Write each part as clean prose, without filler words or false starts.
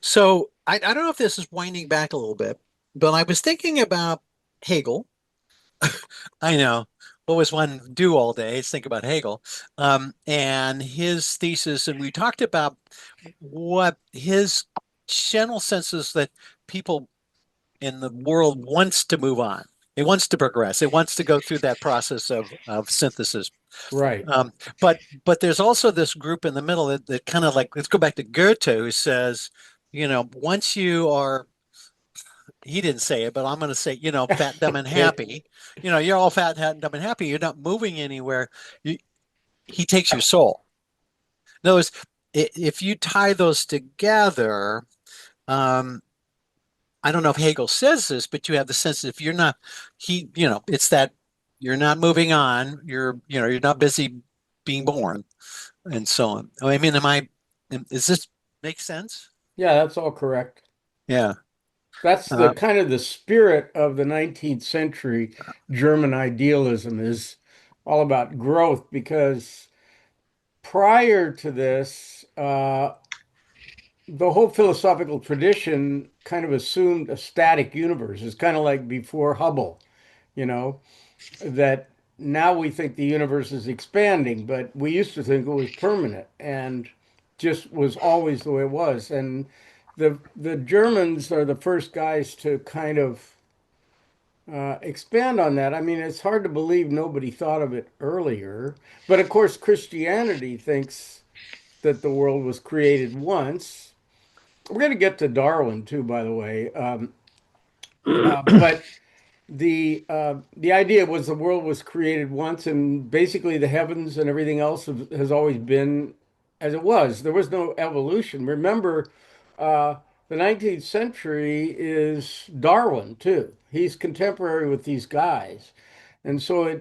So I don't know if this is winding back a little bit, but I was thinking about Hegel. I know. What was one do all day? Is think about Hegel, and his thesis, and we talked about what his general sense is that people in the world wants to move on. It wants to progress. It wants to go through that process of synthesis. Right. But there's also this group in the middle that kind of like, let's go back to Goethe, who says, once you are, he didn't say it, but I'm going to say, fat, dumb, and Okay. happy. You're all fat, dumb, and happy. You're not moving anywhere. You, he takes your soul. In other words, if you tie those together, um, I don't know if Hegel says this, but you have the sense that if you're not, it's that you're not moving on. You're not busy being born, and so on. I mean, is this make sense? Yeah, that's all correct. Yeah. That's the Uh, kind of the spirit of the 19th century German idealism is all about growth because prior to this, the whole philosophical tradition kind of assumed a static universe. It's kind of like before Hubble, you know, that now we think the universe is expanding, but we used to think it was permanent and just was always the way it was. And the Germans are the first guys to kind of expand on that. I mean, it's hard to believe nobody thought of it earlier. But of course, Christianity thinks that the world was created once. We're going to get to Darwin too, by the way. But the idea was the world was created once, and basically the heavens and everything else has always been as it was. There was no evolution. Remember, uh, the 19th century is Darwin too. He's contemporary with these guys, and so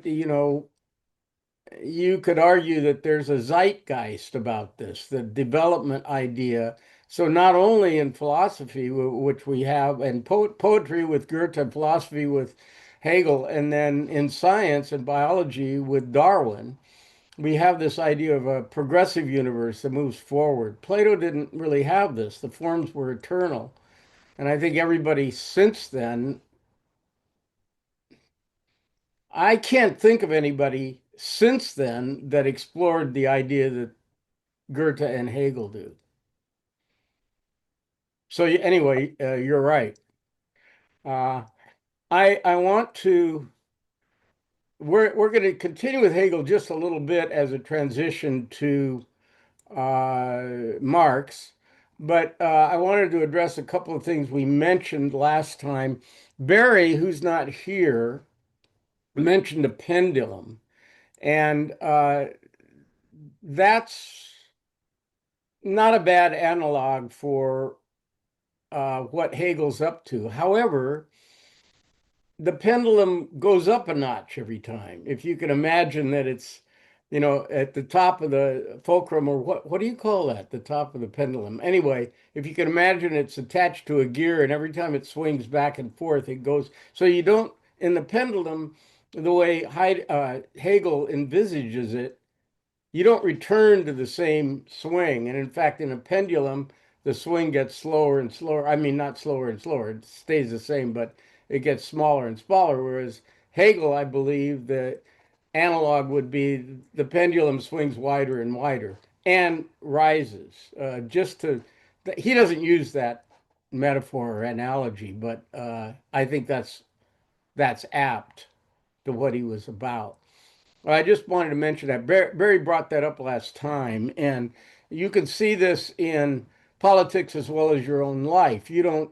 you could argue that there's a zeitgeist about this, the development idea. So not only in philosophy, which we have, and poetry with Goethe, and philosophy with Hegel, and then in science and biology with Darwin, we have this idea of a progressive universe that moves forward. Plato didn't really have this. The forms were eternal. And I think everybody since then, I can't think of anybody since then that explored the idea that Goethe and Hegel do. So anyway, you're right. Uh, I want to. We're going to continue with Hegel just a little bit as a transition to Marx, but I wanted to address a couple of things we mentioned last time. Barry, who's not here, mentioned a pendulum, and that's not a bad analog for what Hegel's up to. However, the pendulum goes up a notch every time. If you can imagine that it's, at the top of the fulcrum, or what do you call that? The top of the pendulum. Anyway, if you can imagine it's attached to a gear and every time it swings back and forth, it goes. So you don't, in the pendulum, the way Hegel envisages it, you don't return to the same swing. And in fact, in a pendulum, the swing gets slower and slower. I mean, not slower and slower, it stays the same, but it gets smaller and smaller. Whereas Hegel, I believe, the analog would be the pendulum swings wider and wider and rises. He doesn't use that metaphor or analogy, but I think that's apt to what he was about. I just wanted to mention that Barry brought that up last time, and you can see this in politics as well as your own life. You don't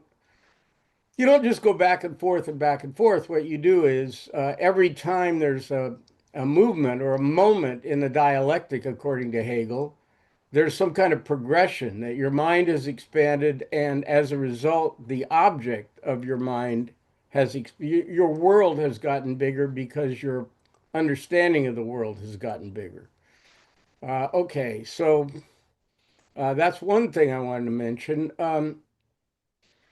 just go back and forth and back and forth. What you do is every time there's a movement or a moment in the dialectic, according to Hegel, there's some kind of progression that your mind has expanded, and as a result, the object of your mind your world has gotten bigger because your understanding of the world has gotten bigger. Okay, so that's one thing I wanted to mention.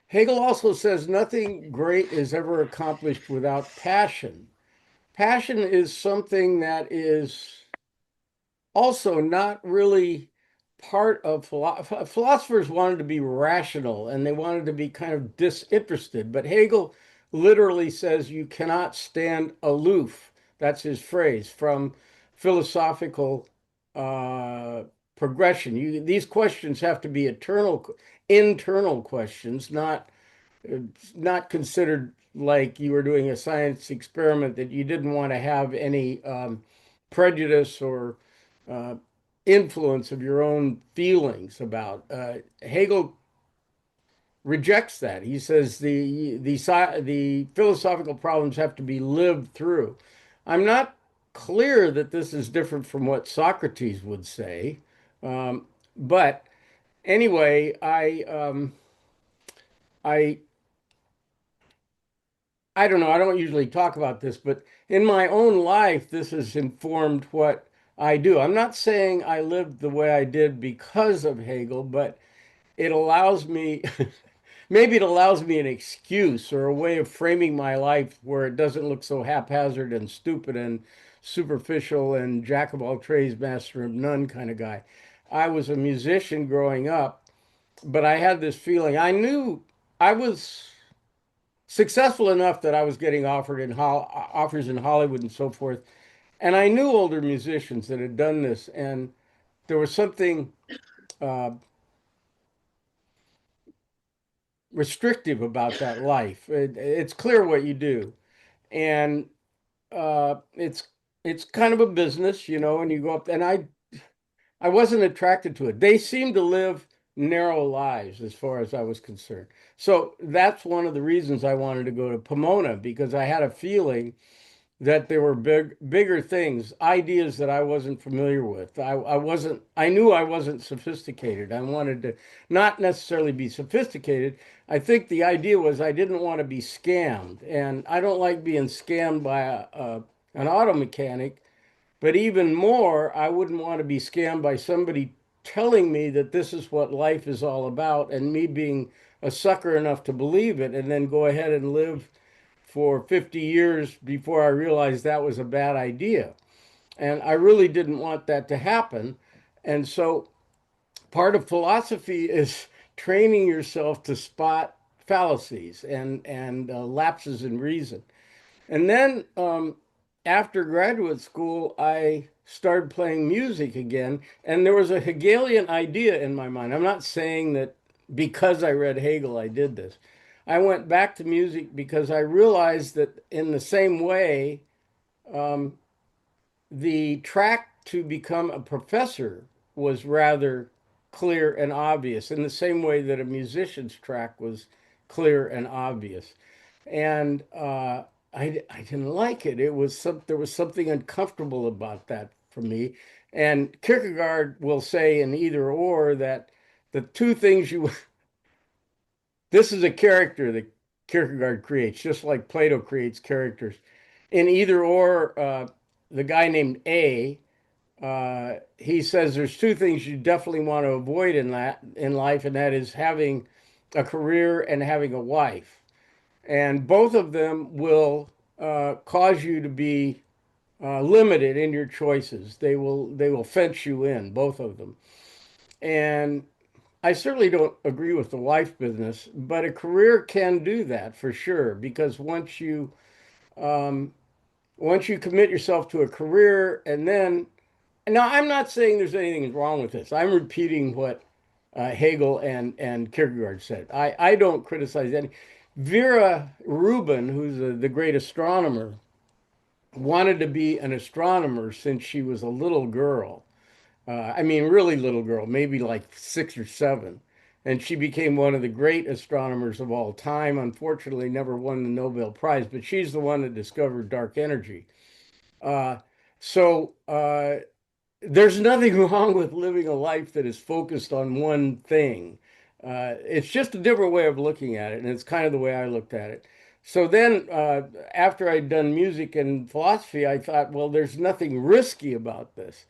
Hegel also says nothing great is ever accomplished without passion. Passion is something that is also not really part of philosophers wanted to be rational and they wanted to be kind of disinterested. But Hegel literally says you cannot stand aloof. That's his phrase from philosophical uh, progression. These questions have to be internal questions, not considered like you were doing a science experiment that you didn't want to have any prejudice or uh, influence of your own feelings about. Hegel rejects that. He says the philosophical problems have to be lived through. I'm not clear that this is different from what Socrates would say, but anyway, I I don't know. I don't usually talk about this, but in my own life, this has informed what I do. I'm not saying I lived the way I did because of Hegel, but it allows me, maybe it allows me an excuse or a way of framing my life where it doesn't look so haphazard and stupid and superficial and jack of all trades, master of none kind of guy. I was a musician growing up, but I had this feeling. I knew I was successful enough that I was getting offers in Hollywood and so forth. And I knew older musicians that had done this, and there was something uh, restrictive about that life. It's clear what you do, and uh, it's it's kind of a business, and you go up. And I wasn't attracted to it. They seemed to live narrow lives as far as I was concerned. So that's one of the reasons I wanted to go to Pomona because I had a feeling that there were bigger things, ideas that I wasn't familiar with. I knew I wasn't sophisticated. I wanted to not necessarily be sophisticated. I think the idea was I didn't want to be scammed. And I don't like being scammed by an auto mechanic, but even more, I wouldn't want to be scammed by somebody telling me that this is what life is all about and me being a sucker enough to believe it and then go ahead and live for 50 years before I realized that was a bad idea. And I really didn't want that to happen. And so part of philosophy is training yourself to spot fallacies and lapses in reason. And then after graduate school, I started playing music again. And there was a Hegelian idea in my mind. I'm not saying that because I read Hegel, I did this. I went back to music because I realized that in the same way, um, the track to become a professor was rather clear and obvious, in the same way that a musician's track was clear and obvious. And I didn't like it. There was something uncomfortable about that for me. And Kierkegaard will say in Either or that the two things you this is a character that Kierkegaard creates, just like Plato creates characters. In Either or, the guy named A, he says there's two things you definitely want to avoid in life, and that is having a career and having a wife. And both of them will cause you to be limited in your choices. They will fence you in, both of them. And I certainly don't agree with the wife business, but a career can do that for sure. Because um, once you commit yourself to a career, and then now I'm not saying there's anything wrong with this. I'm repeating what Hegel and Kierkegaard said. I don't criticize any. Vera Rubin, who's the great astronomer, wanted to be an astronomer since she was a little girl. I mean, really little girl, maybe like 6 or 7. And she became one of the great astronomers of all time. Unfortunately, never won the Nobel Prize, but she's the one that discovered dark energy. Uh, so there's nothing wrong with living a life that is focused on one thing. It's just a different way of looking at it, and it's kind of the way I looked at it. So then, after I'd done music and philosophy, I thought, well, there's nothing risky about this.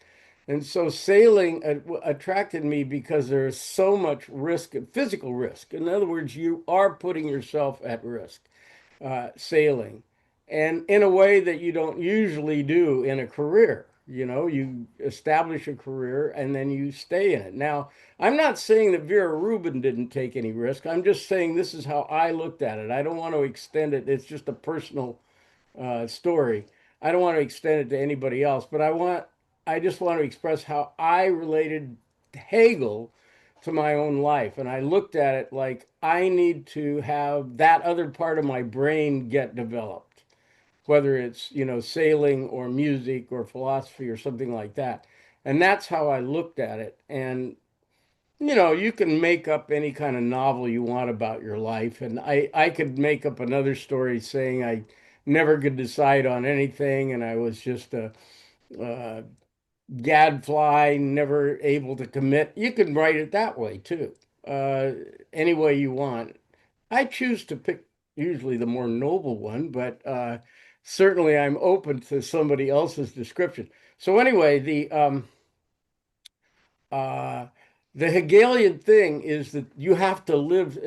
And so sailing attracted me because there is so much risk, physical risk. In other words, you are putting yourself at risk sailing, and in a way that you don't usually do in a career. You know, you establish a career and then you stay in it. Now, I'm not saying that Vera Rubin didn't take any risk. I'm just saying this is how I looked at it. I don't want to extend it. It's just a personal story. I don't want to extend it to anybody else, but I just want to express how I related Hegel to my own life. And I looked at it like I need to have that other part of my brain get developed, whether it's, you know, sailing or music or philosophy or something like that. And that's how I looked at it. And, you know, you can make up any kind of novel you want about your life. And I could make up another story saying I never could decide on anything and I was just a gadfly, never able to commit. You can write it that way too, uh, any way you want. I choose to pick usually the more noble one, but certainly I'm open to somebody else's description. So anyway, uh, the Hegelian thing is that you have to live,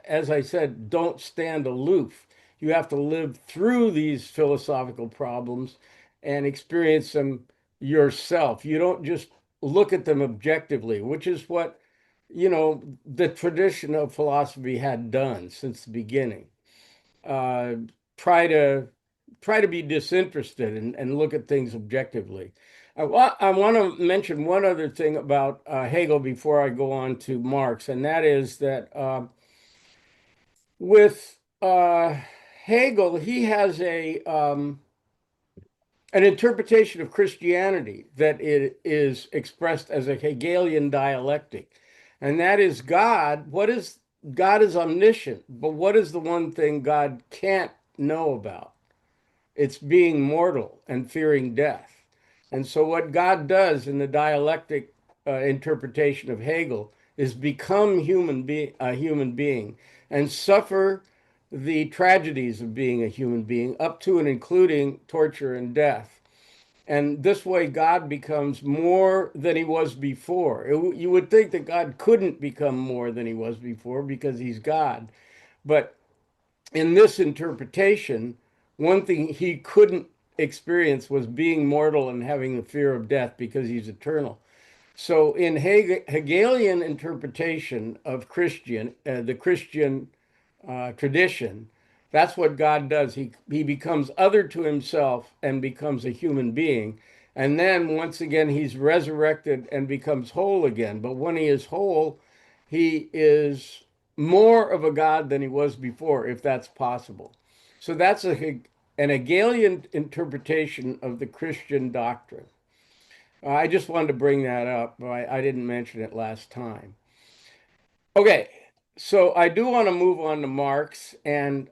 as I said, don't stand aloof. You have to live through these philosophical problems and experience them yourself. You don't just look at them objectively, which is what, you know, the tradition of philosophy had done since the beginning. uh, try to try to be disinterested and look at things objectively. I want to mention one other thing about Hegel before I go on to Marx, and that is that with Hegel, he has a an interpretation of Christianity that it is expressed as a Hegelian dialectic, and that is God. What is God is omniscient, but what is the one thing God can't know about? It's being mortal and fearing death. And so, what God does in the dialectic interpretation of Hegel is become a human being and suffer the tragedies of being a human being, up to and including torture and death. And this way, God becomes more than he was before. You would think that God couldn't become more than he was before because he's God. But in this interpretation, one thing he couldn't experience was being mortal and having the fear of death because he's eternal. So, in Hegelian interpretation of the Christian tradition, that's what God does. He becomes other to himself and becomes a human being. And then once again, he's resurrected and becomes whole again. But when he is whole, he is more of a God than he was before, if that's possible. So that's an Hegelian interpretation of the Christian doctrine. I just wanted to bring that up. I didn't mention it last time. Okay, so I do want to move on to Marx, and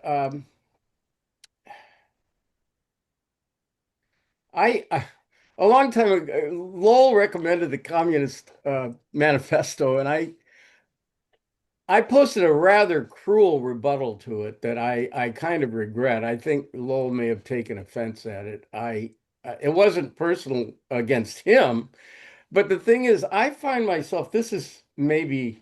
I a long time ago, Lowell recommended the Communist Manifesto, and I posted a rather cruel rebuttal to it that I kind of regret. I think Lowell may have taken offense at it. It wasn't personal against him, but the thing is, I find myself, this is maybe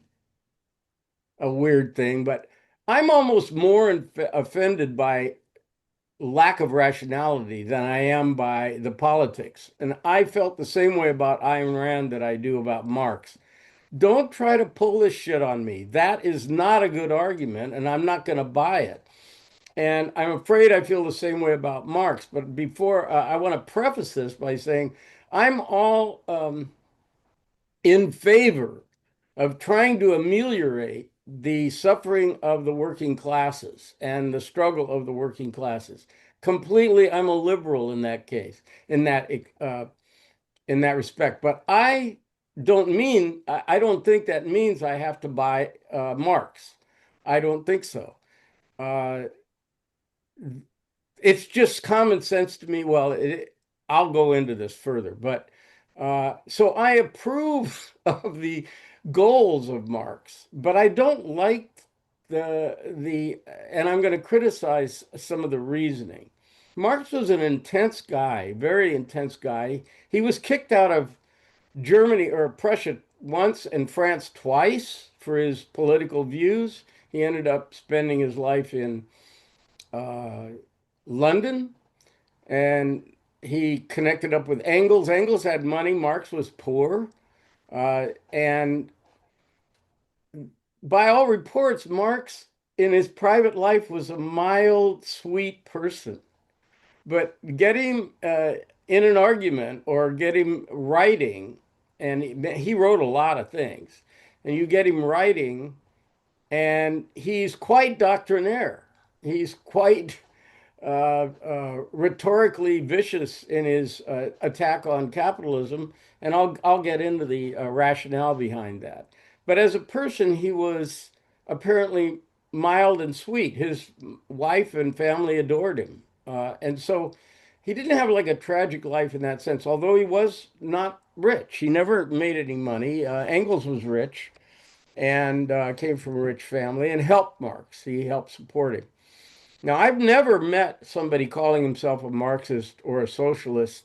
a weird thing, but I'm almost more offended by lack of rationality than I am by the politics. And I felt the same way about Ayn Rand that I do about Marx. Don't try to pull this shit on me. That is not a good argument, and I'm not going to buy it. And I'm afraid I feel the same way about Marx. But before, I want to preface this by saying I'm all in favor of trying to ameliorate the suffering of the working classes and the struggle of the working classes. Completely, I'm a liberal in that case, in that uh, in that respect. But I don't think that means I have to buy Marx. I don't think so. Uh, it's just common sense to me. I'll go into this further, but so I approve of the goals of Marx, but I don't like and I'm going to criticize some of the reasoning. Marx was an intense guy, very intense guy. He was kicked out of Germany or Prussia once and France twice for his political views. He ended up spending his life in uh, London, and he connected up with Engels. Engels had money. Marx was poor. And by all reports, Marx in his private life was a mild, sweet person. But get him in an argument or get him writing, and he wrote a lot of things, and you get him writing, and he's quite doctrinaire. He's quite rhetorically vicious in his attack on capitalism, and I'll get into the rationale behind that. But as a person, he was apparently mild and sweet. His wife and family adored him, and so he didn't have like a tragic life in that sense. Although he was not rich, he never made any money. Engels was rich and came from a rich family and helped Marx. He helped support him. Now, I've never met somebody calling himself a Marxist or a socialist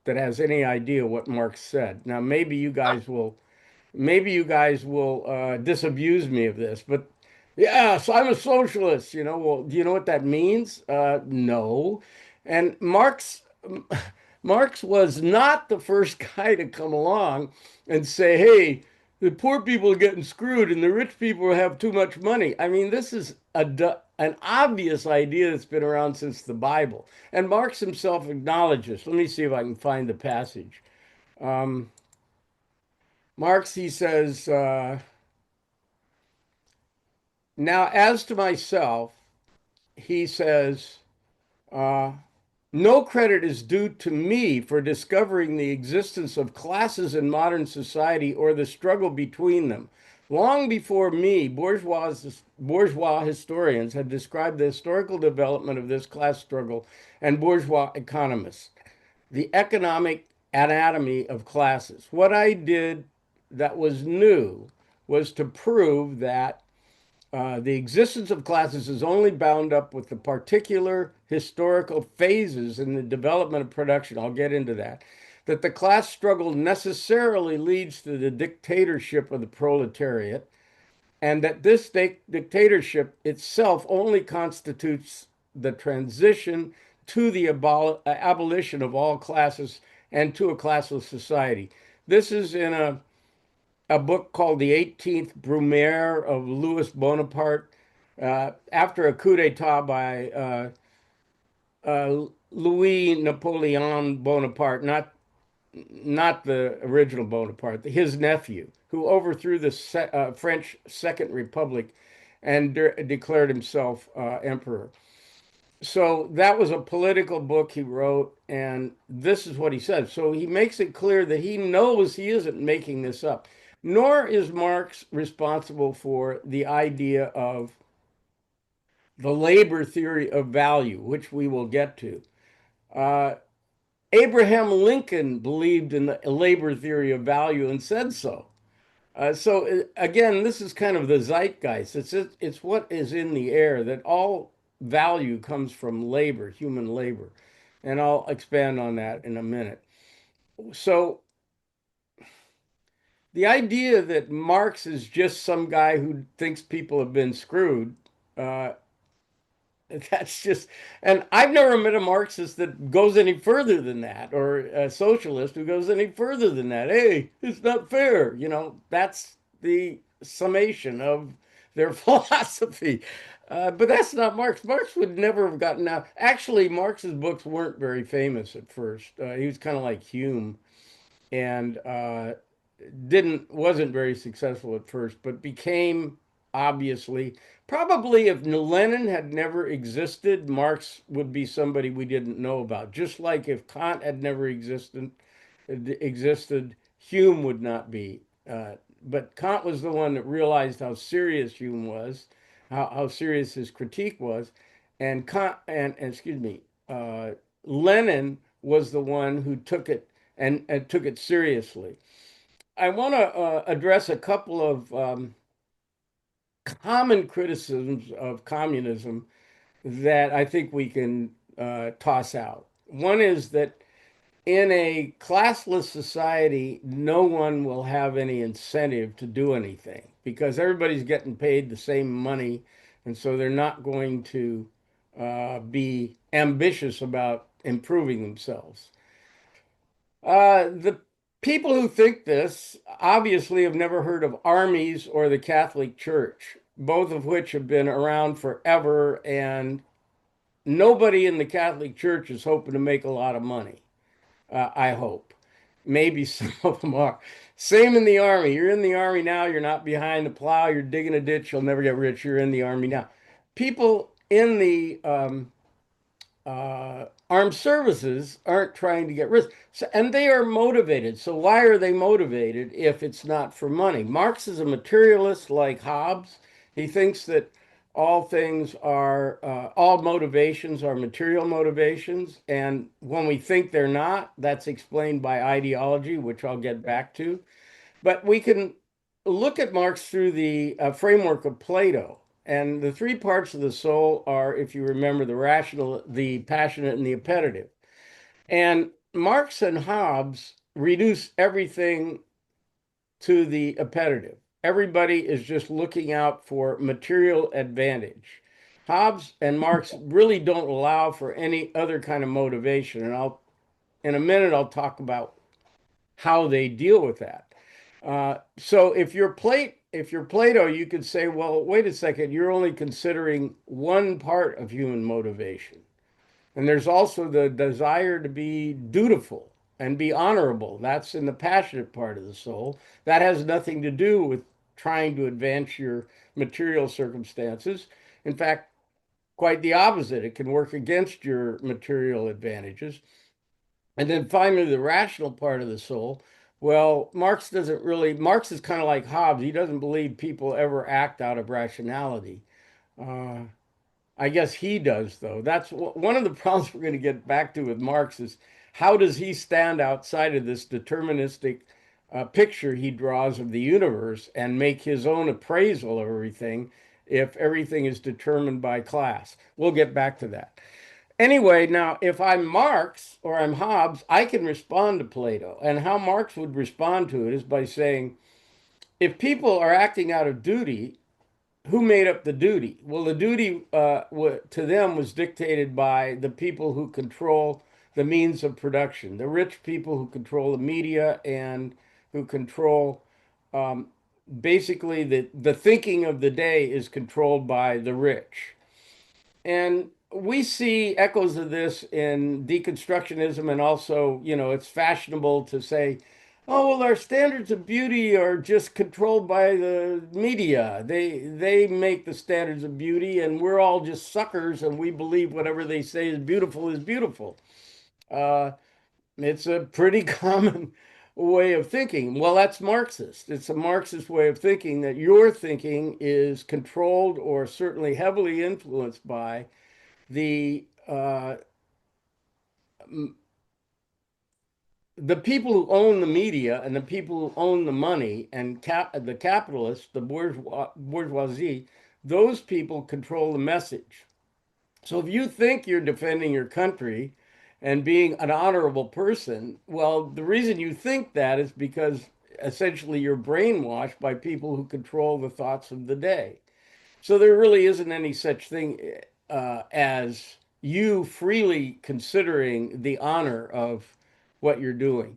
that has any idea what Marx said. Now, maybe you guys will disabuse me of this, but yes, I'm a socialist. Well, do you know what that means? No. And Marx was not the first guy to come along and say, "Hey, the poor people are getting screwed and the rich people have too much money." I mean, this is an obvious idea that's been around since the Bible. And Marx himself acknowledges. Let me see if I can find the passage. Um, Marx, he says, now as to myself, he says, uh, no credit is due to me for discovering the existence of classes in modern society or the struggle between them. Long before me, bourgeois historians had described the historical development of this class struggle, and bourgeois economists, the economic anatomy of classes. What I did that was new was to prove that the existence of classes is only bound up with the particular historical phases in the development of production. I'll get into that. That the class struggle necessarily leads to the dictatorship of the proletariat, and that this dictatorship itself only constitutes the transition to the abolition of all classes and to a classless society. This is in a book called The 18th Brumaire of Louis Bonaparte after a coup d'etat by Louis Napoleon Bonaparte, not the original Bonaparte, his nephew, who overthrew the French Second Republic and declared himself emperor. So that was a political book he wrote, and this is what he said. So he makes it clear that he knows he isn't making this up, nor is Marx responsible for the idea of the labor theory of value, which we will get to. Uh, Abraham Lincoln believed in the labor theory of value and said so. Again, this is kind of the zeitgeist. It's what is in the air that all value comes from labor, human labor, and I'll expand on that in a minute. So the idea that Marx is just some guy who thinks people have been screwed, uh, that's just, and I've never met a Marxist that goes any further than that, or a socialist who goes any further than that. Hey, it's not fair. That's the summation of their philosophy. But that's not Marx. Marx would never have gotten out. Actually, Marx's books weren't very famous at first. He was kind of like Hume, and didn't wasn't very successful at first, but became obviously probably if Lenin had never existed, Marx would be somebody we didn't know about. Just like if Kant had never existed, Hume would not be. But Kant was the one that realized how serious Hume was, how serious his critique was, and Kant and excuse me, Lenin was the one who took it and took it seriously. I want to address a couple of common criticisms of communism that I think we can toss out. One is that in a classless society, no one will have any incentive to do anything because everybody's getting paid the same money. And so they're not going to be ambitious about improving themselves. The people who think this obviously have never heard of armies or the Catholic Church, both of which have been around forever, and nobody in the Catholic Church is hoping to make a lot of money. I hope. Maybe some of them are. Same in the army. You're in the army now. You're not behind the plow. You're digging a ditch. You'll never get rich. You're in the army now. People in the armed services aren't trying to get rich. So, and they are motivated. So why are they motivated if it's not for money? Marx is a materialist like Hobbes. He thinks that all motivations are material motivations. And when we think they're not, that's explained by ideology, which I'll get back to. But we can look at Marx through the framework of Plato. And the three parts of the soul are, if you remember, the rational, the passionate, and the appetitive. And Marx and Hobbes reduce everything to the appetitive. Everybody is just looking out for material advantage. Hobbes and Marx really don't allow for any other kind of motivation. And in a minute, I'll talk about how they deal with that. So if you're Plato, you could say, well, wait a second, you're only considering one part of human motivation. And there's also the desire to be dutiful and be honorable. That's in the passionate part of the soul. That has nothing to do with trying to advance your material circumstances. In fact, quite the opposite. It can work against your material advantages. And then finally, the rational part of the soul. Well, Marx is kind of like Hobbes. He doesn't believe people ever act out of rationality. Uh, I guess he does, though. That's one of the problems we're going to get back to with Marx is how does he stand outside of this deterministic picture he draws of the universe and make his own appraisal of everything if everything is determined by class? We'll get back to that. Anyway, now if I'm Marx or I'm Hobbes, I can respond to Plato. And how Marx would respond to it is by saying, if people are acting out of duty, who made up the duty? Well, the duty to them was dictated by the people who control the means of production, the rich people who control the media and who control um, basically the thinking of the day is controlled by the rich. And we see echoes of this in deconstructionism, and also, it's fashionable to say, oh, well, our standards of beauty are just controlled by the media. They make the standards of beauty, and we're all just suckers, and we believe whatever they say is beautiful is beautiful. Uh, it's a pretty common way of thinking. Well, that's Marxist. It's a Marxist way of thinking that your thinking is controlled or certainly heavily influenced by the people who own the media and the people who own the money and the capitalists, the bourgeoisie, those people control the message. So if you think you're defending your country and being an honorable person, well, the reason you think that is because essentially you're brainwashed by people who control the thoughts of the day. So there really isn't any such thing as you freely considering the honor of what you're doing.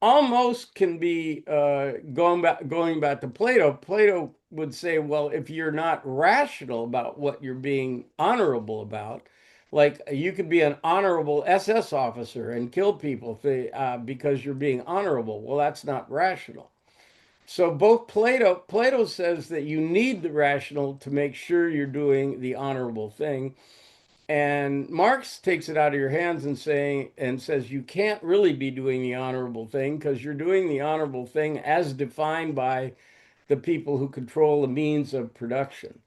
Almost can be going back to Plato. Plato would say, well, if you're not rational about what you're being honorable about, like you could be an honorable SS officer and kill people because you're being honorable. Well, that's not rational. So both Plato says that you need the rational to make sure you're doing the honorable thing. And Marx takes it out of your hands and says you can't really be doing the honorable thing because you're doing the honorable thing as defined by the people who control the means of production.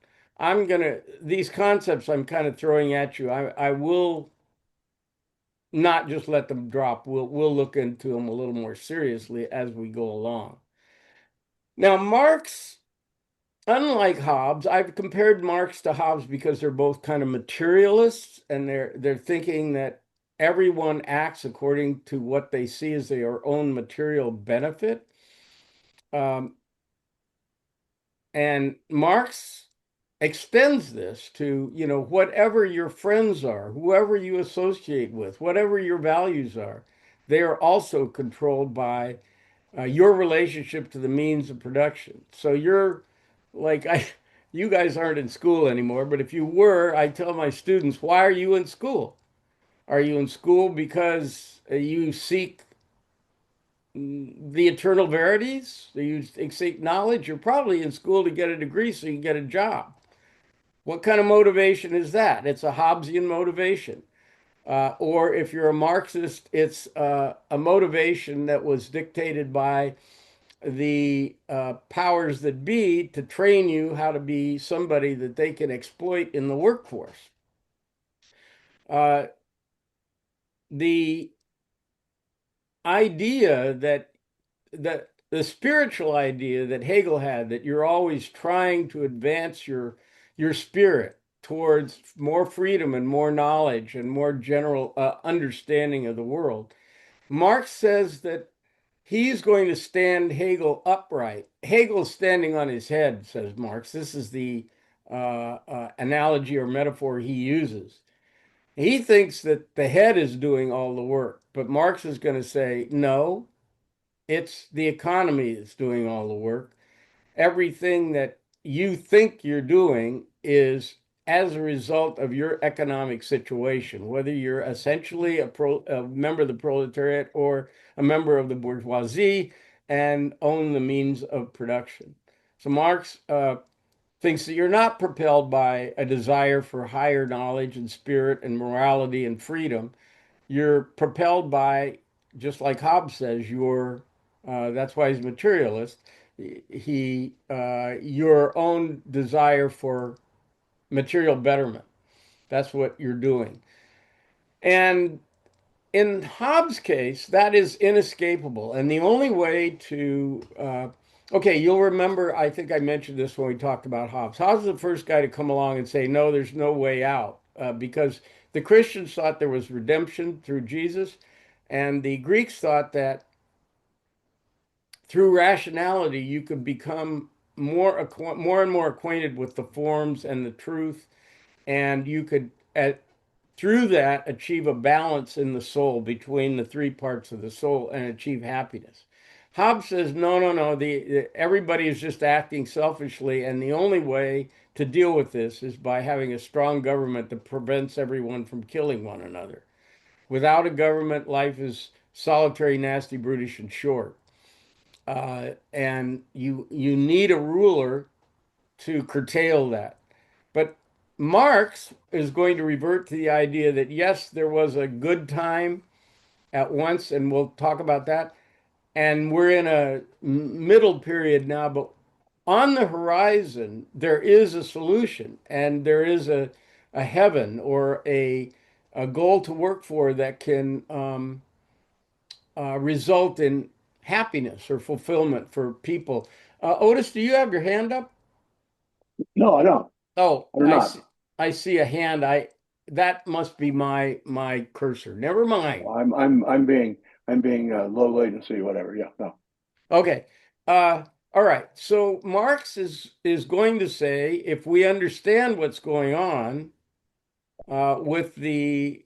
These concepts I'm kind of throwing at you. I will not just let them drop. We'll look into them a little more seriously as we go along. Now, Marx, unlike Hobbes, I've compared Marx to Hobbes because they're both kind of materialists and they're thinking that everyone acts according to what they see as their own material benefit. Um, and Marx extends this to, whatever your friends are, whoever you associate with, whatever your values are, they are also controlled by your relationship to the means of production. So you're like, you guys aren't in school anymore, but if you were, I tell my students, why are you in school? Are you in school because you seek the eternal verities? Do you seek knowledge? You're probably in school to get a degree so you can get a job. What kind of motivation is that? It's a Hobbesian motivation. Or if you're a Marxist, it's a motivation that was dictated by the powers that be to train you how to be somebody that they can exploit in the workforce. Uh, the idea that the spiritual idea that Hegel had, that you're always trying to advance your spirit towards more freedom and more knowledge and more general understanding of the world. Marx says that he's going to stand Hegel upright. Hegel's standing on his head, says Marx. This is the analogy or metaphor he uses. He thinks that the head is doing all the work, but Marx is going to say, no, it's the economy that's doing all the work. Everything that you think you're doing is as a result of your economic situation, whether you're essentially a member of the proletariat or a member of the bourgeoisie and own the means of production. So Marx thinks that you're not propelled by a desire for higher knowledge and spirit and morality and freedom. You're propelled by, just like Hobbes says, that's why he's a materialist. Your own desire for material betterment. That's what you're doing. And in Hobbes' case, that is inescapable. And the only way okay, you'll remember, I think I mentioned this when we talked about Hobbes. Hobbes is the first guy to come along and say, no, there's no way out, because the Christians thought there was redemption through Jesus, and the Greeks thought that through rationality you could become more and more acquainted with the forms and the truth, and you could through that achieve a balance in the soul between the three parts of the soul and achieve happiness. Hobbes says, no, no, no, everybody is just acting selfishly, and the only way to deal with this is by having a strong government that prevents everyone from killing one another. Without a government, life is solitary, nasty, brutish, and short. And you need a ruler to curtail that. But Marx is going to revert to the idea that yes, there was a good time at once, and we'll talk about that. And we're in a middle period now, but on the horizon, there is a solution, and there is a heaven or a goal to work for that can result in happiness or fulfillment for people. Otis, do you have your hand up? No, I don't. Oh, I do not. I see a hand. That must be my cursor. Never mind. I'm being low latency, whatever. Yeah, no. Okay. All right. So Marx is going to say if we understand what's going on with the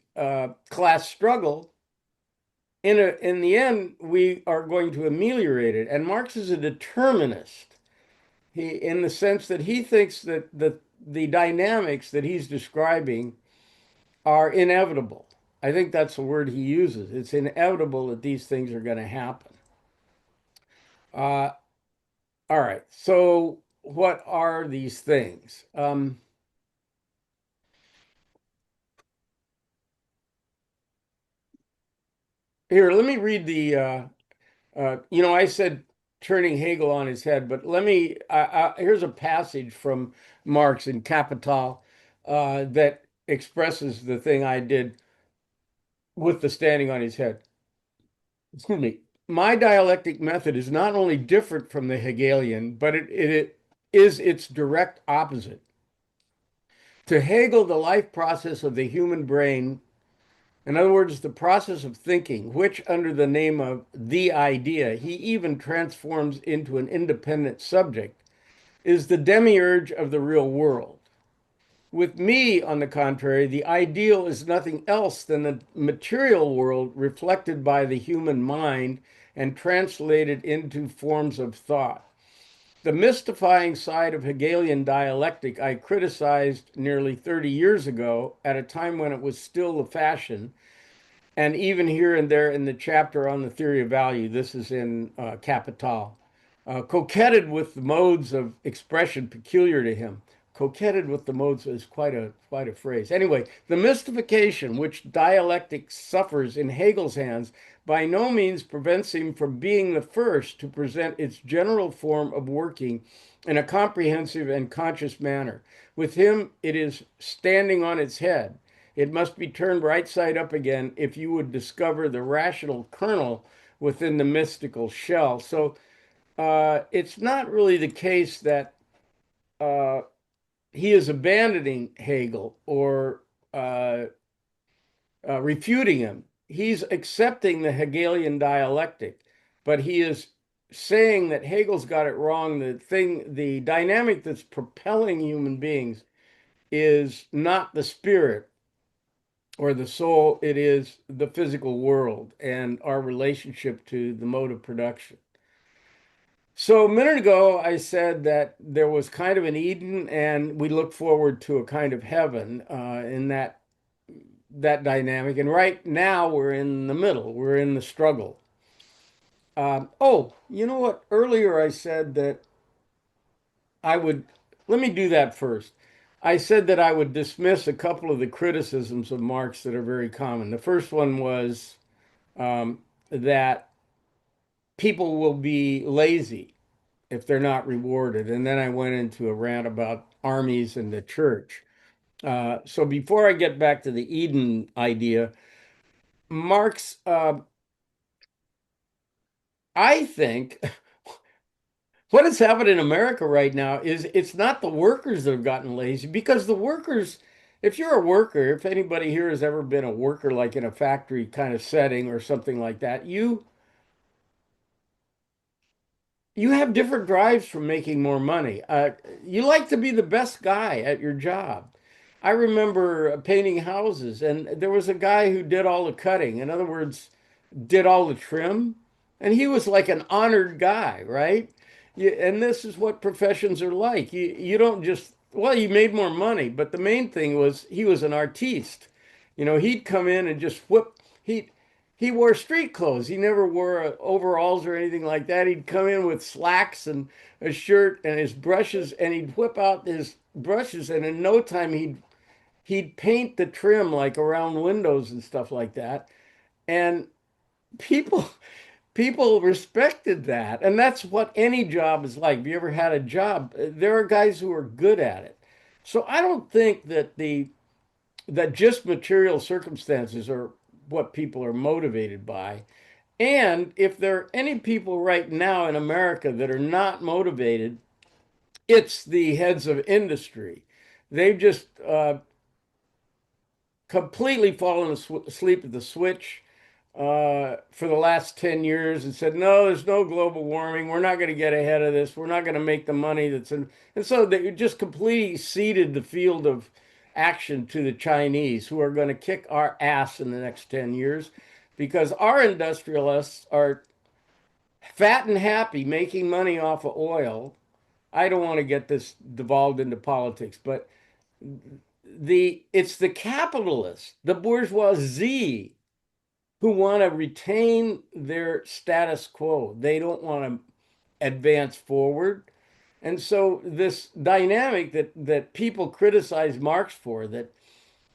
class struggle, in the end, we are going to ameliorate it. And Marx is a determinist. In the sense that he thinks that the dynamics that he's describing are inevitable. I think that's the word he uses. It's inevitable that these things are going to happen. Uh, all right. So, what are these things? Here, let me read I said turning Hegel on his head, but here's a passage from Marx in Capital that expresses the thing I did with the standing on his head. Excuse me. My dialectic method is not only different from the Hegelian, but it is its direct opposite. To Hegel, the life process of the human brain, in other words, the process of thinking, which under the name of the idea, he even transforms into an independent subject, is the demiurge of the real world. With me, on the contrary, the ideal is nothing else than the material world reflected by the human mind and translated into forms of thought. The mystifying side of Hegelian dialectic I criticized nearly 30 years ago at a time when it was still the fashion, and even here and there in the chapter on the theory of value, this is in Capital, coquetted with the modes of expression peculiar to him. Coquetted with the modes is quite a phrase. Anyway, the mystification which dialectic suffers in Hegel's hands by no means prevents him from being the first to present its general form of working in a comprehensive and conscious manner. With him, it is standing on its head. It must be turned right side up again if you would discover the rational kernel within the mystical shell. So it's not really the case that uh, he is abandoning Hegel or uh, refuting him. He's accepting the Hegelian dialectic, but he is saying that Hegel's got it wrong. The dynamic that's propelling human beings is not the spirit or the soul, it is the physical world and our relationship to the mode of production. So a minute ago, I said that there was kind of an Eden, and we look forward to a kind of heaven in that dynamic. And right now, we're in the middle. We're in the struggle. Oh, you know what? Earlier, I said that I would. Let me do that first. I said that I would dismiss a couple of the criticisms of Marx that are very common. The first one was that people will be lazy if they're not rewarded. And then I went into a rant about armies and the church. So before I get back to the Eden idea, Marx, I think what has happened in America right now is it's not the workers that have gotten lazy because the workers, if you're a worker, if anybody here has ever been a worker like in a factory kind of setting or something like that, you have different drives for making more money. You like to be the best guy at your job. I remember painting houses, and there was a guy who did all the cutting. In other words, did all the trim, and he was like an honored guy, right? And this is what professions are like. You don't just well, you made more money, but the main thing was he was an artiste. He'd come in and just whip. He wore street clothes. He never wore overalls or anything like that. He'd come in with slacks and a shirt and his brushes, and he'd whip out his brushes, and in no time he'd paint the trim like around windows and stuff like that. And people people respected that. And that's what any job is like. Have you ever had a job? There are guys who are good at it. So I don't think that just material circumstances are what people are motivated by. And if there are any people right now in America that are not motivated, it's the heads of industry. They've just completely fallen asleep at the switch for the last 10 years and said, no, there's no global warming. We're not going to get ahead of this. We're not going to make the money that's in. And so they just completely ceded the field of action to the Chinese, who are going to kick our ass in the next 10 years because our industrialists are fat and happy making money off of oil. I don't want to get this devolved into politics, but it's the capitalists, the bourgeoisie, who want to retain their status quo. They don't want to advance forward. And so this dynamic that people criticize Marx for, that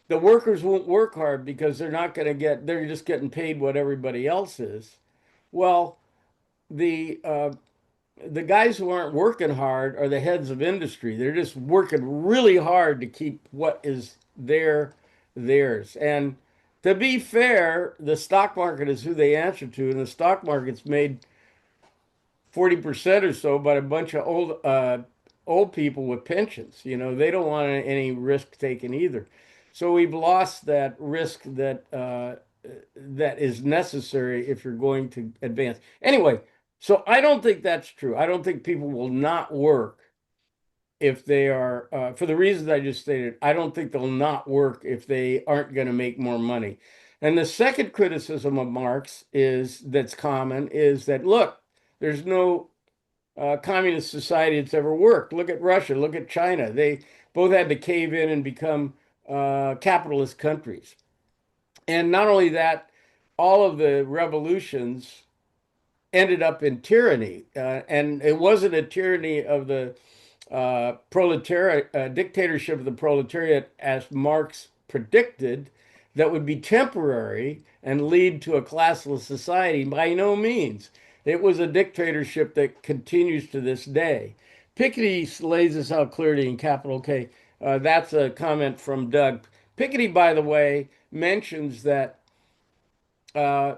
the workers won't work hard because they're just getting paid what everybody else is. Well, the uh, the guys who aren't working hard are the heads of industry. They're just working really hard to keep what is theirs. And to be fair, the stock market is who they answer to, and the stock market's made 40% or so by a bunch of old people with pensions. They don't want any risk taken either. So we've lost that risk that is necessary if you're going to advance. Anyway, so I don't think that's true. I don't think people will not work if they are, for the reasons I just stated. I don't think they'll not work if they aren't going to make more money. And the second criticism of Marx is that's common is that look, there's no communist society that's ever worked. Look at Russia, look at China. They both had to cave in and become capitalist countries. And not only that, all of the revolutions ended up in tyranny. And it wasn't a tyranny of the proletariat, dictatorship of the proletariat, as Marx predicted, that would be temporary and lead to a classless society. By no means. It was a dictatorship that continues to this day. Piketty lays this out clearly in Capital K. That's a comment from Doug. Piketty, by the way, mentions that uh,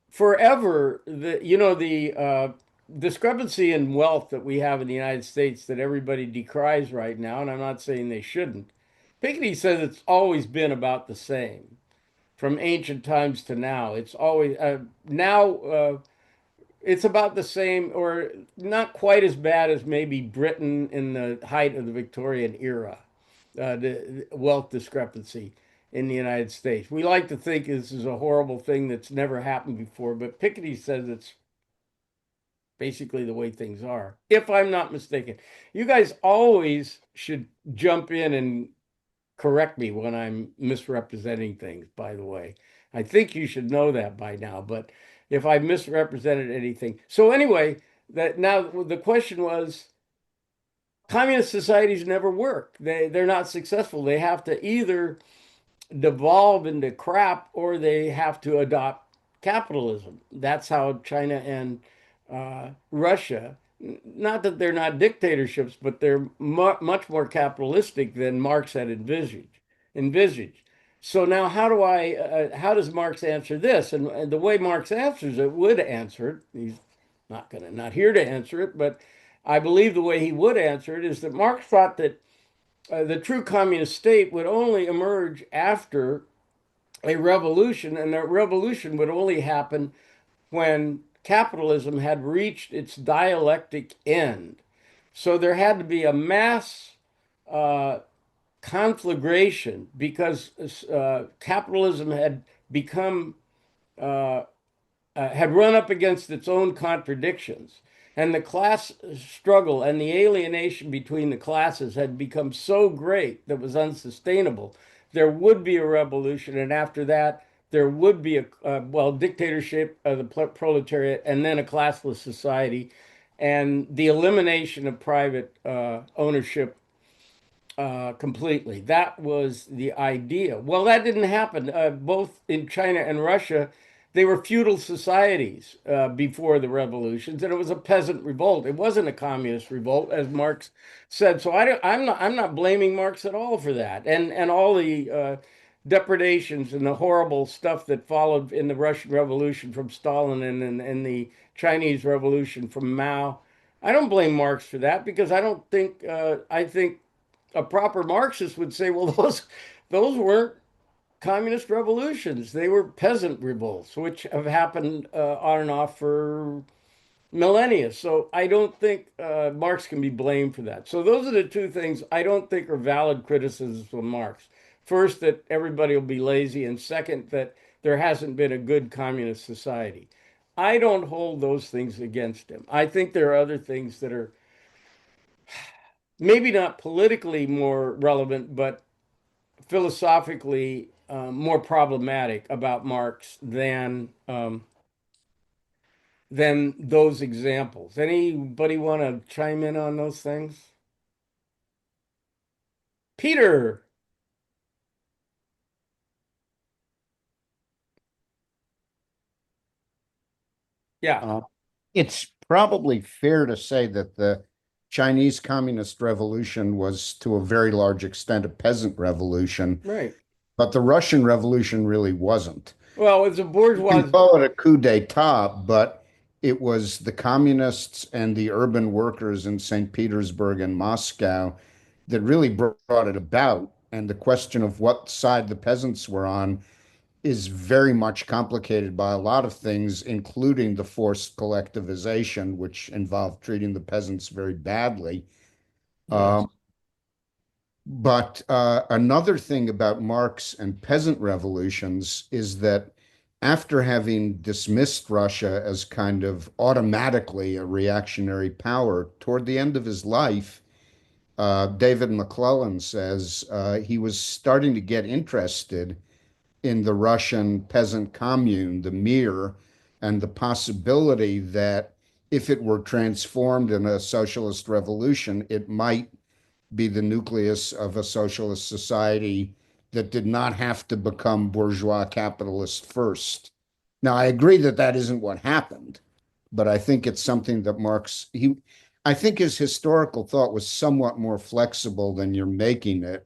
forever the discrepancy in wealth that we have in the United States that everybody decries right now, and I'm not saying they shouldn't. Piketty says it's always been about the same from ancient times to now. It's always now it's about the same, or not quite as bad as maybe Britain in the height of the Victorian era, the wealth discrepancy in the United States. We like to think this is a horrible thing that's never happened before, but Piketty says it's basically the way things are, if I'm not mistaken. You guys always should jump in and correct me when I'm misrepresenting things, by the way. I think you should know that by now, but if I misrepresented anything. So anyway, that now the question was communist societies never work. They're not successful. They have to either devolve into crap or they have to adopt capitalism. That's how China and Russia, not that they're not dictatorships, but they're much more capitalistic than Marx had envisaged. So now, how does Marx answer this? And the way Marx answers it would answer it. He's not here to answer it, but I believe the way he would answer it is that Marx thought that the true communist state would only emerge after a revolution, and that revolution would only happen when capitalism had reached its dialectic end. So there had to be a mass uh, conflagration because capitalism had become uh, had run up against its own contradictions. And the class struggle and the alienation between the classes had become so great that was unsustainable. There would be a revolution, and after that, there would be a dictatorship of the proletariat, and then a classless society, and the elimination of private ownership completely. That was the idea. Well, that didn't happen. Both in China and Russia, they were feudal societies before the revolutions, and it was a peasant revolt. It wasn't a communist revolt, as Marx said. So I'm not blaming Marx at all for that, and all the depredations and the horrible stuff that followed in the Russian Revolution from Stalin and the Chinese Revolution from Mao. I don't blame Marx for that because I don't think I think a proper Marxist would say, well, those weren't communist revolutions. They were peasant revolts, which have happened on and off for millennia. So I don't think Marx can be blamed for that. So those are the two things I don't think are valid criticisms of Marx. First, that everybody will be lazy, and second, that there hasn't been a good communist society. I don't hold those things against him. I think there are other things that are maybe not politically more relevant, but philosophically more problematic about Marx than those examples. Anybody want to chime in on those things? Peter, yeah, Uh, it's probably fair to say that the Chinese Communist Revolution was to a very large extent a peasant revolution, right. but the Russian Revolution really wasn't. Well, it's a You can bourgeois. call it a coup d'etat, but it was the communists and the urban workers in St. Petersburg and Moscow that really brought it about. And the question of what side the peasants were on is very much complicated by a lot of things, including the forced collectivization, which involved treating the peasants very badly. Yes. But another thing about Marx and peasant revolutions is that after having dismissed Russia as kind of automatically a reactionary power, toward the end of his life, David McClellan says he was starting to get interested in the Russian peasant commune, the Mir, and the possibility that if it were transformed in a socialist revolution, it might be the nucleus of a socialist society that did not have to become bourgeois capitalist first. Now, I agree that that isn't what happened, but I think it's something that I think his historical thought was somewhat more flexible than you're making it,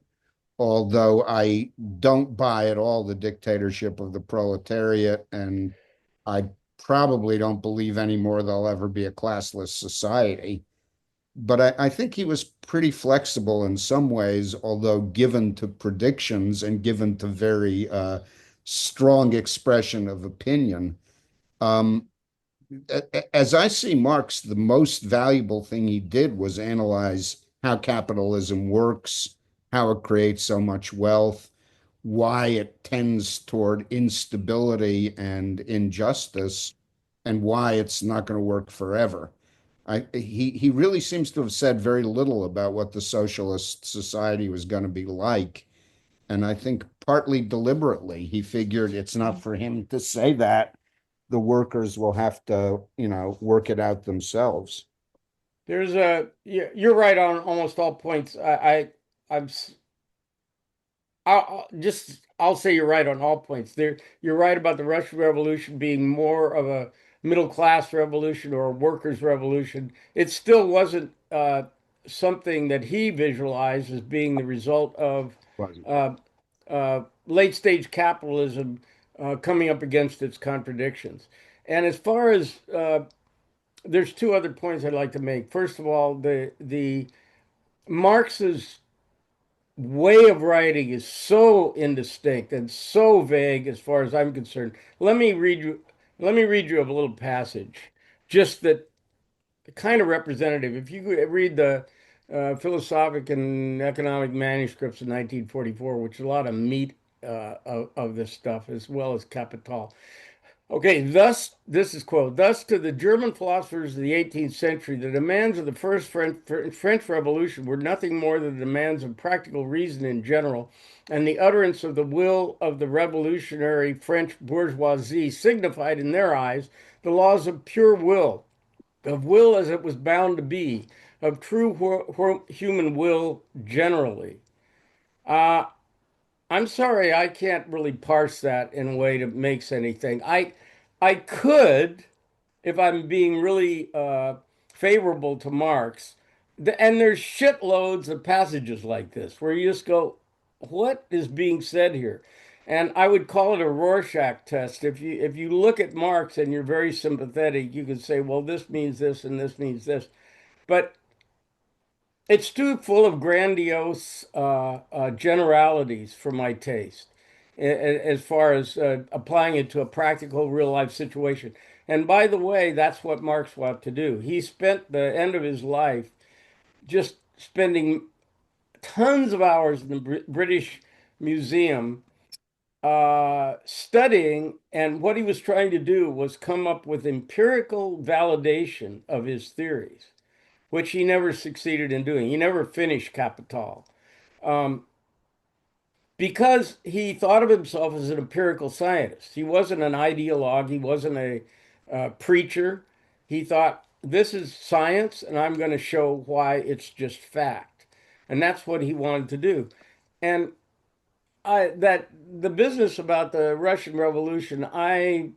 although I don't buy at all the dictatorship of the proletariat, and I probably don't believe anymore there'll ever be a classless society. But I think he was pretty flexible in some ways, although given to predictions and given to very strong expression of opinion. Um, as I see Marx, the most valuable thing he did was analyze how capitalism works, how it creates so much wealth, why it tends toward instability and injustice, and why it's not going to work forever. He really seems to have said very little about what the socialist society was going to be like. And I think partly deliberately, he figured it's not for him to say that. The workers will have to, work it out themselves. You're right on almost all points. I'm I'll say you're right on all points. You're right about the Russian Revolution being more of a middle class revolution or a workers' revolution. It still wasn't something that he visualized as being the result of Wasn't. uh, late stage capitalism coming up against its contradictions. And as far as there's two other points I'd like to make. First of all, the Marx's way of writing is so indistinct and so vague as far as I'm concerned. Let me read you a little passage, just that kind of representative. If you read the philosophic and economic manuscripts of 1944, which is a lot of meat of this stuff, as well as Capital. Okay, thus, this is quote, thus to the German philosophers of the 18th century, the demands of the first French Revolution were nothing more than the demands of practical reason in general, and the utterance of the will of the revolutionary French bourgeoisie signified in their eyes the laws of pure will, of will as it was bound to be, of true human will generally. Uh, I'm sorry, I can't really parse that in a way that makes anything. I could, if I'm being really favorable to Marx, and there's shitloads of passages like this where you just go, what is being said here? And I would call it a Rorschach test. If you look at Marx and you're very sympathetic, you can say, well, this means this and this means this. But it's too full of grandiose generalities for my taste, as far as applying it to a practical real life situation. And by the way, that's what Marx wanted to do. He spent the end of his life just spending tons of hours in the British Museum studying, and what he was trying to do was come up with empirical validation of his theories, which he never succeeded in doing. He never finished Capital um, because he thought of himself as an empirical scientist. He wasn't an ideologue, he wasn't a preacher. He thought, this is science, and I'm going to show why it's just fact. And that's what he wanted to do. And that the business about the Russian Revolution, I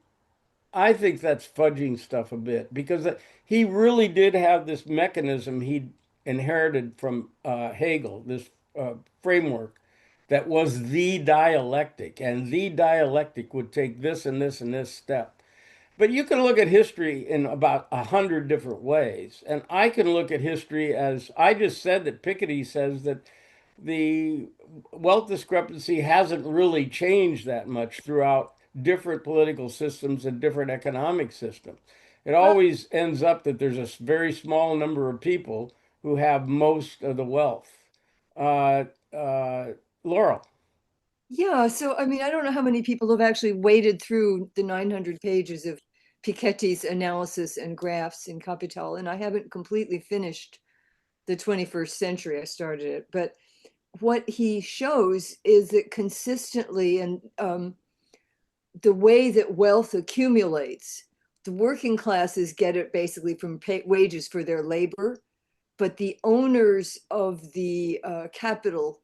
think that's fudging stuff a bit because he really did have this mechanism he inherited from Hegel, this framework that was the dialectic, and the dialectic would take this and this and this step. But you can look at history in about 100 different ways, and I can look at history as I just said that Piketty says that the wealth discrepancy hasn't really changed that much throughout different political systems and different economic systems. It always ends up that there's a very small number of people who have most of the wealth. Uh, Laurel. Yeah, so I mean, I don't know how many people have actually waded through the 900 pages of Piketty's analysis and graphs in Capital, and I haven't completely finished the 21st century. I started it, but what he shows is that consistently, and the way that wealth accumulates, the working classes get it basically from wages for their labor, but the owners of the capital,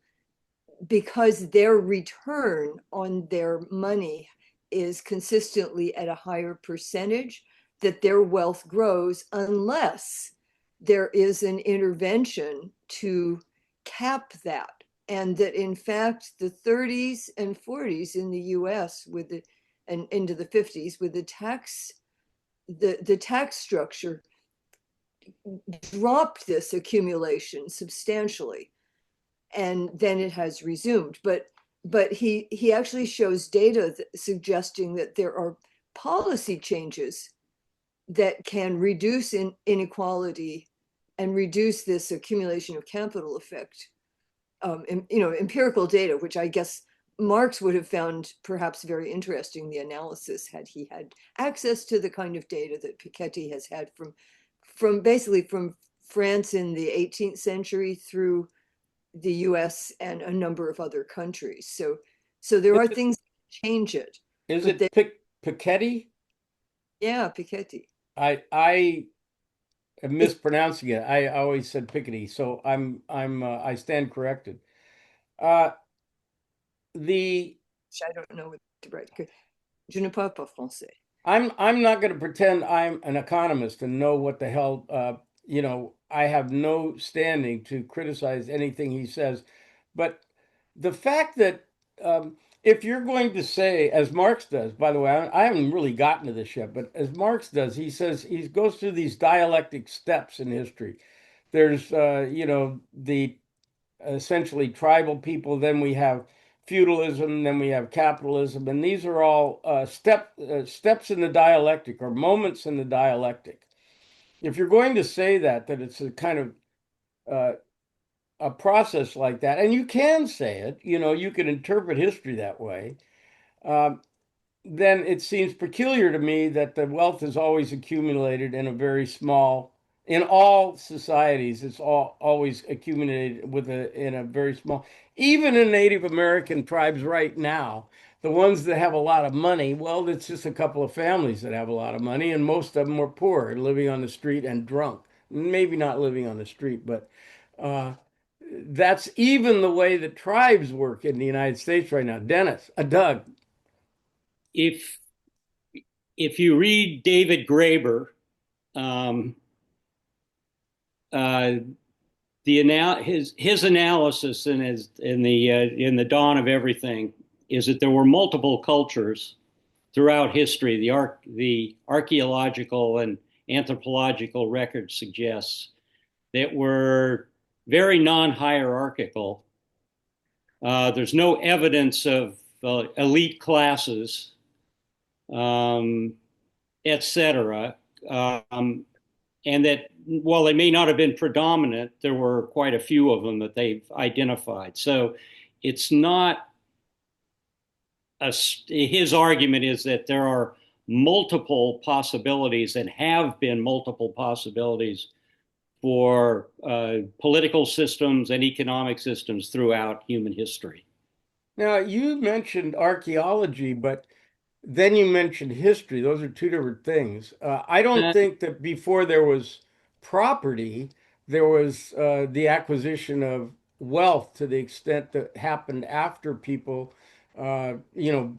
because their return on their money is consistently at a higher percentage, that their wealth grows unless there is an intervention to cap that. And that in fact, the 30s and 40s in the US with the and into the 50s with the tax structure dropped this accumulation substantially, and then it has resumed. But he actually shows data suggesting that there are policy changes that can reduce inequality and reduce this accumulation of capital effect. Empirical data, which I guess Marx would have found perhaps very interesting, the analysis, had he had access to the kind of data that Piketty has had from basically from France in the 18th century through the US and a number of other countries. So there are things that change it. Is But it Piketty? Yeah, Piketty. I am mispronouncing it. I always said Piketty, so I stand corrected. Uh, the I don't know what to write. Je ne parle pas français. I'm not going to pretend I'm an economist and know what the hell, I have no standing to criticize anything he says. But the fact that if you're going to say, as Marx does, by the way, I haven't really gotten to this yet, but as Marx does, he says he goes through these dialectic steps in history. There's, the essentially tribal people, then we have feudalism, then we have capitalism, and these are all steps in the dialectic or moments in the dialectic. If you're going to say that it's a kind of a process like that, and you can say it, you can interpret history that way, um, then it seems peculiar to me that the wealth is always accumulated in a very small, in all societies, it's always accumulated in a very small, even in Native American tribes right now, the ones that have a lot of money, well, it's just a couple of families that have a lot of money, and most of them are poor, living on the street and drunk. Maybe not living on the street, but uh, that's even the way that tribes work in the United States right now. Doug. If you read David Graeber, um, uh, his analysis in the dawn of everything is that there were multiple cultures throughout history. The archaeological and anthropological record suggests that were very non-hierarchical. There's no evidence of elite classes, etc. And that while they may not have been predominant, there were quite a few of them that they've identified. So it's not his argument is that there are multiple possibilities and have been multiple possibilities for political systems and economic systems throughout human history. Now, you mentioned archaeology, but then you mentioned history. Those are two different things. I don't think that before there was property, there was the acquisition of wealth to the extent that happened after people, uh, you know,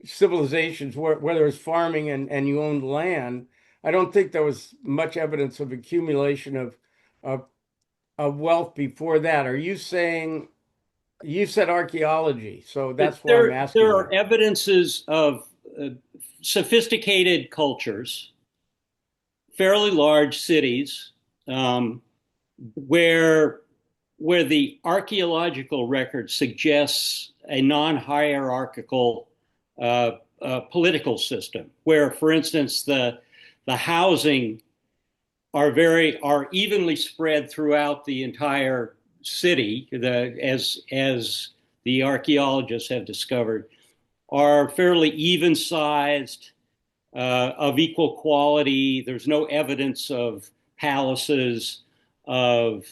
civilizations, whether it's farming and you owned land. I don't think there was much evidence of accumulation of, of wealth before that. Are you saying you said archaeology, so that's why I'm asking there you. are evidences of sophisticated cultures, fairly large cities, um, where the archaeological record suggests a non-hierarchical political system, where, for instance, the housing are evenly spread throughout the entire city, as the archaeologists have discovered, are fairly even sized, of equal quality. There's no evidence of palaces, of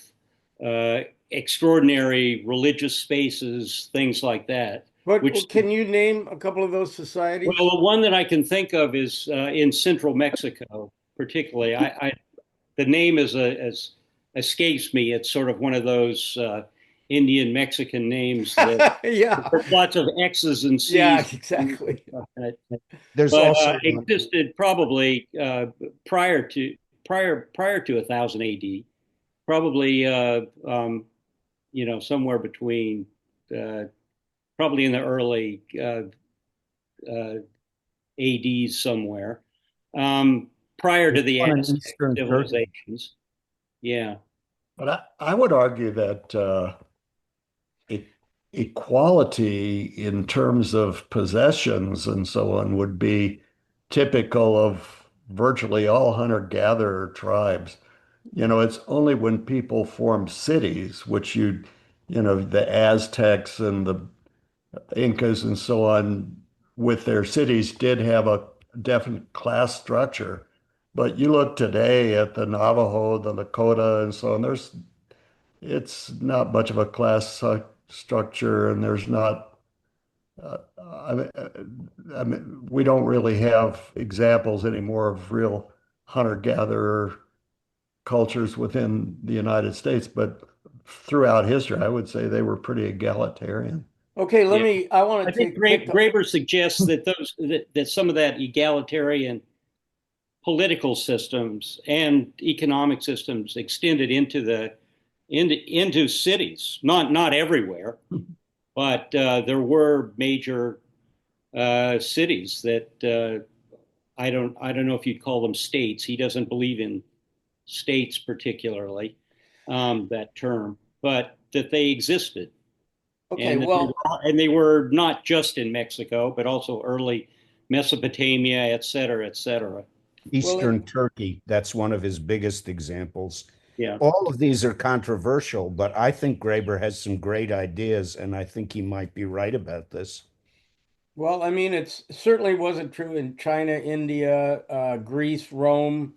extraordinary religious spaces, things like that. But can you name a couple of those societies? Well, the one that I can think of is in central Mexico, particularly. The name as escapes me. It's sort of one of those Indian Mexican names that Yeah. there's lots of X's and C's. Yeah, exactly. There's But also existed probably prior to 1000 AD, probably somewhere between probably in the early ADs somewhere, prior to the one in Aztec Eastern Turkey. civilizations. Yeah. But I would argue that equality in terms of possessions and so on would be typical of virtually all hunter-gatherer tribes. It's only when people formed cities, which the Aztecs and the Incas and so on, with their cities did have a definite class structure. But you look today at the Navajo, the Lakota, and so on, it's not much of a class structure, and there's not, I mean, we don't really have examples anymore of real hunter-gatherer cultures within the United States, but throughout history, I would say they were pretty egalitarian. Okay, Yeah. I want I to think Graeber suggests that some of that egalitarian political systems and economic systems extended into cities, not everywhere, but there were major cities that I don't know if you'd call them states. He doesn't believe in states particularly, that term, but that they existed. Okay, And well, they were not just in Mexico, but also early Mesopotamia, et cetera, et cetera. Eastern Turkey. That's one of his biggest examples. Yeah. All of these are controversial, but I think Graeber has some great ideas, and I think he might be right about this. well, I mean, it certainly wasn't true in China, India, Greece, Rome,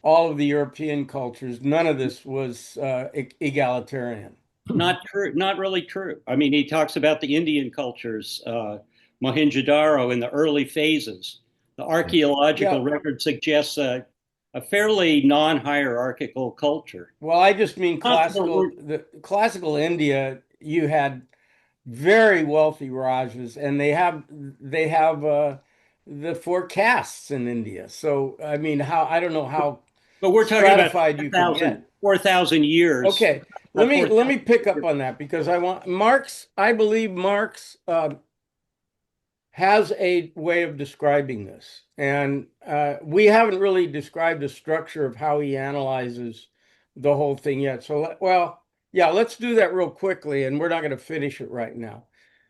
all of the European cultures. None of this was egalitarian. Not true, not really true. I mean, he talks about the Indian cultures, Mohenjo-daro in the early phases. The archaeological Yeah. record suggests a fairly non-hierarchical culture. Well, I just mean Not that the classical India, you had very wealthy Rajas, and they have the four castes in India. So I mean, how I don't know how But we're talking about stratified you can get. 4,000 years. Okay, Not let me 4,000 pick up on that because I want Marx. I believe Marx has a way of describing this, and we haven't really described the structure of how he analyzes the whole thing yet. So, well, yeah, let's do that real quickly, and we're not going to finish it right now.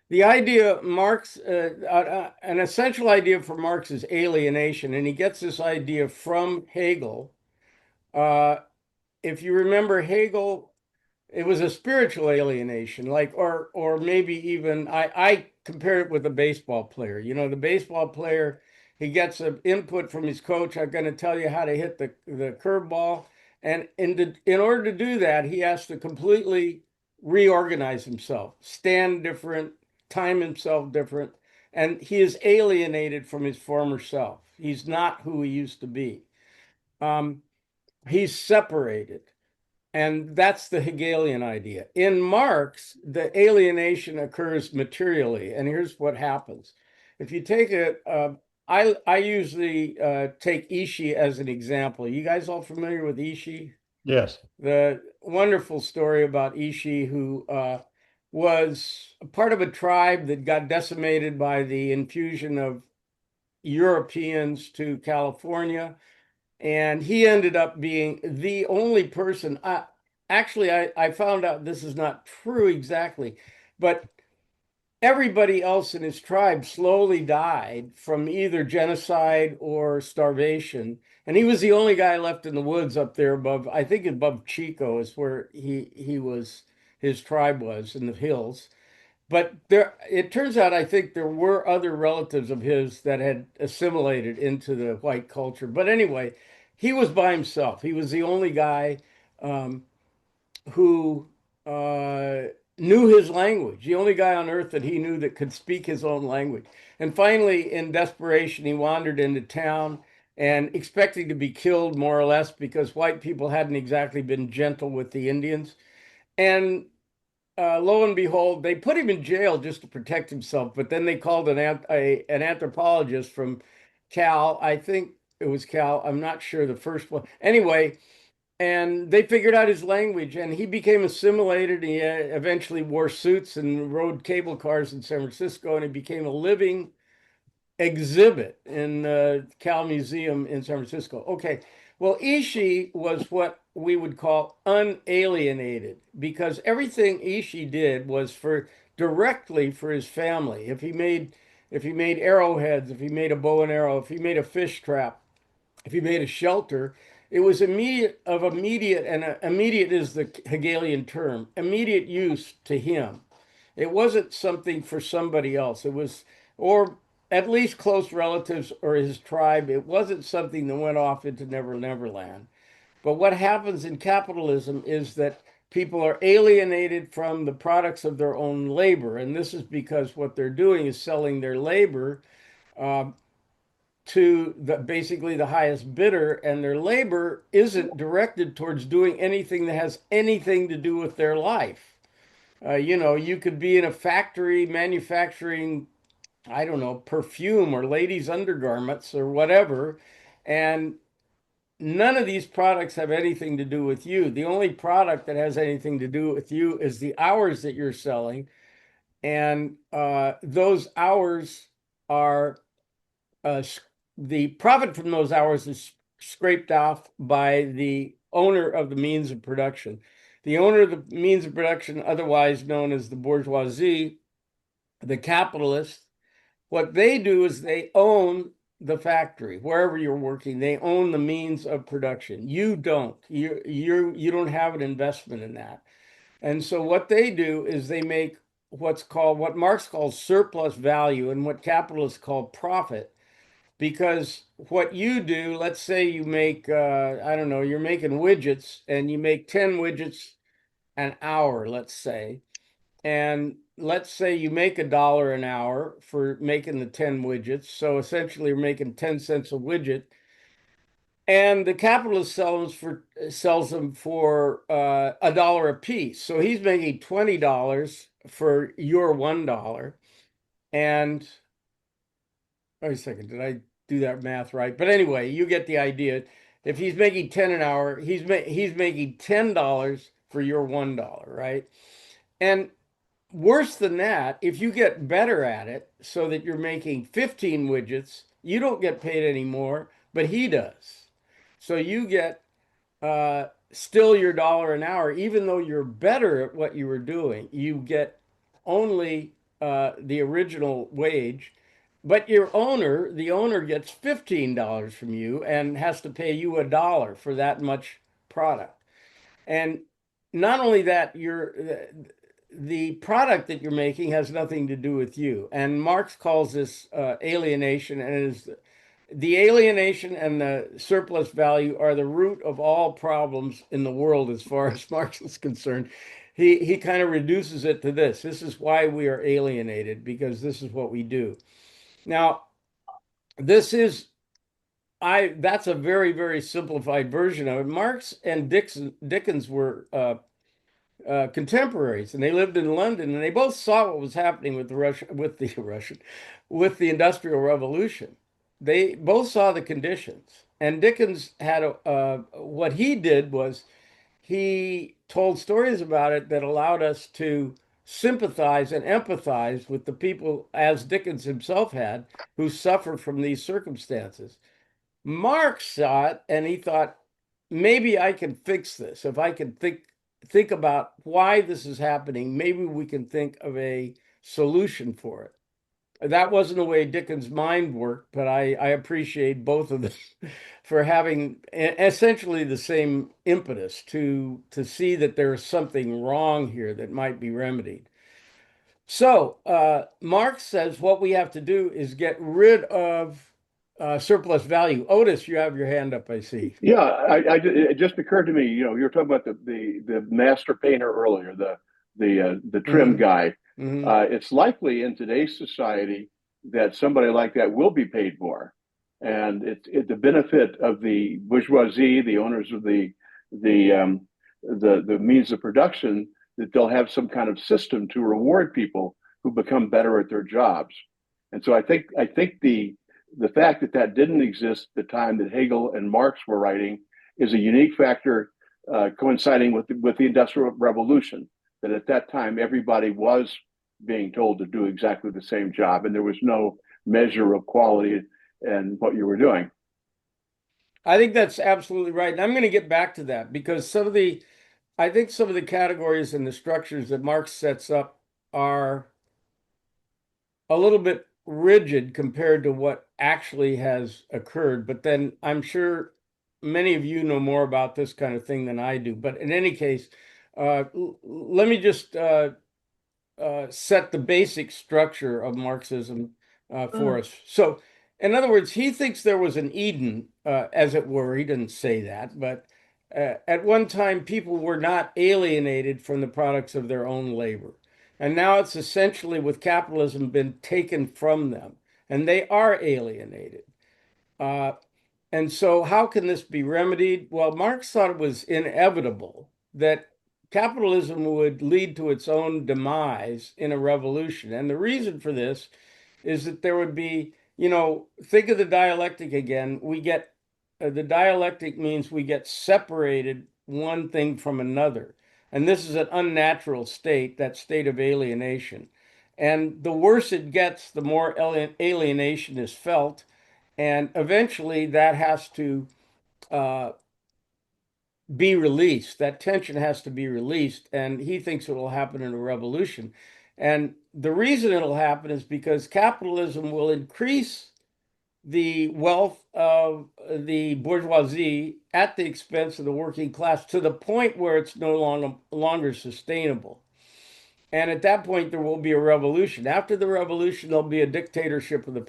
The idea, Marx, an essential idea for Marx is alienation, and he gets this idea from Hegel. If you remember Hegel, it was a spiritual alienation, like or maybe even I compare it with a baseball player. You know, the baseball player, he gets an input from his coach. I'm going to tell you how to hit the curveball, and in order to do that, he has to completely reorganize himself, stand different, time himself different, and he is alienated from his former self. He's not who he used to be. He's separated. And that's the Hegelian idea. In Marx, the alienation occurs materially. And here's what happens. If you take it, I usually take Ishi as an example. You guys all familiar with Ishi? Yes. The wonderful story about Ishi, who was a part of a tribe that got decimated by the infusion of Europeans to California. And he ended up being the only person. I found out this is not true exactly, but everybody else in his tribe slowly died from either genocide or starvation. And he was the only guy left in the woods up there above, I think above Chico is where he was, his tribe was in the hills. But there, it turns out, I think there were other relatives of his that had assimilated into the white culture. But anyway, he was by himself. He was the only guy um, who uh, knew his language, the only guy on earth that he knew that could speak his own language. And finally, in desperation, he wandered into town and expecting to be killed more or less because white people hadn't exactly been gentle with the Indians. And lo and behold, they put him in jail just to protect himself. But then they called an anthropologist from Cal. I think it was Cal. I'm not sure the first one. Anyway, and they figured out his language, and he became assimilated. He eventually wore suits and rode cable cars in San Francisco, and he became a living exhibit in Cal Museum in San Francisco. Okay, well, Ishii was what we would call unalienated because everything Ishii did was for directly for his family. If he made arrowheads, if he made a bow and arrow, if he made a fish trap, if he made a shelter, it was immediate, and immediate is the Hegelian term, immediate use to him. It wasn't something for somebody else. It was, or at least close relatives or his tribe. It wasn't something that went off into Never Never Land. But what happens in capitalism is that people are alienated from the products of their own labor. And this is because what they're doing is selling their labor uh, to basically the highest bidder, and their labor isn't directed towards doing anything that has anything to do with their life. You could be in a factory manufacturing, I don't know, perfume or ladies' undergarments or whatever, and none of these products have anything to do with you. The only product that has anything to do with you is the hours that you're selling, and those hours are uh, the profit from those hours is scraped off by the owner of the means of production. The owner of the means of production, otherwise known as the bourgeoisie, the capitalists, what they do is they own the factory wherever you're working. They own the means of production. You don't. You don't have an investment in that. And so what they do is they make what Marx calls surplus value and what capitalists call profit. Because what you do, let's say you make, I don't know, you're making widgets and you make 10 widgets an hour, let's say. And let's say you make $1 an hour for making the 10 widgets. So essentially you're making 10 cents a widget. And the capitalist sells them for $1 a piece. So he's making $20 for your $1. And wait a second, did I do that math right? But anyway, you get the idea. If he's making 10 an hour, he's making $10 for your $1, right? And worse than that, if you get better at it so that you're making 15 widgets, you don't get paid anymore, but he does. So you get still your $1 an hour, even though you're better at what you were doing. You get only the original wage, but the owner gets $15 from you and has to pay you $1 for that much product. And not only that, the product that you're making has nothing to do with you. And Marx calls this alienation, and it is the alienation and the surplus value are the root of all problems in the world as far as Marx is concerned. He kind of reduces it to this. This is why we are alienated, because this is what we do. Now, this is that's a very, very simplified version of it. Marx and Dickens were contemporaries, and they lived in London, and they both saw what was happening with with the Industrial Revolution. They both saw the conditions, and Dickens had what he did was he told stories about it that allowed us to sympathize and empathize with the people, as Dickens himself had, who suffer from these circumstances. Marx saw it and he thought, maybe I can fix this. If I can think about why this is happening, maybe we can think of a solution for it. that wasn't the way Dickens' mind worked, but I appreciate both of them for having essentially the same impetus to see that there's something wrong here that might be remedied. So Marx says what we have to do is get rid of surplus value. Otis, you have your hand up, I see. Yeah, it just occurred to me, you know, you were talking about the master painter earlier, the trim Hmm. guy. Hmm. It's likely in today's society that somebody like that will be paid more, and it's the benefit of the bourgeoisie, the owners of the the means of production, that they'll have some kind of system to reward people who become better at their jobs. And so I think the fact that that didn't exist at the time that Hegel and Marx were writing is a unique factor, coinciding with the Industrial Revolution. That at that time everybody was being told to do exactly the same job, and there was no measure of quality in what you were doing. I think that's absolutely right. And I'm going to get back to that because I think some of the categories and the structures that Marx sets up are a little bit rigid compared to what actually has occurred. But then I'm sure many of you know more about this kind of thing than I do. But in any case, let me just set the basic structure of Marxism for Mm. us. So, in other words, he thinks there was an Eden, as it were. He didn't say that, but at one time, people were not alienated from the products of their own labor. And now it's essentially, with capitalism, been taken from them, and they are alienated. Uh, and so, how can this be remedied? Well, Marx thought it was inevitable that capitalism would lead to its own demise in a revolution. And the reason for this is that there would be, think of the dialectic again. We get the dialectic means we get separated one thing from another. And this is an unnatural state, that state of alienation. And the worse it gets, the more alienation is felt. And eventually that has to uh, be released. That tension has to be released. And he thinks it will happen in a revolution. And the reason it'll happen is because capitalism will increase the wealth of the bourgeoisie at the expense of the working class to the point where it's no longer sustainable. And at that point, there will be a revolution. After the revolution, there'll be a dictatorship of the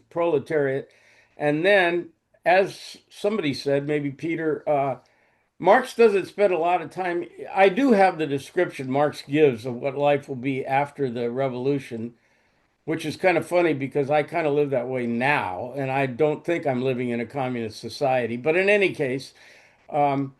proletariat. And then, as somebody said, maybe Peter, Marx doesn't spend a lot of time. I do have the description Marx gives of what life will be after the revolution, which is kind of funny because I kind of live that way now, and I don't think I'm living in a communist society. But in any case, um,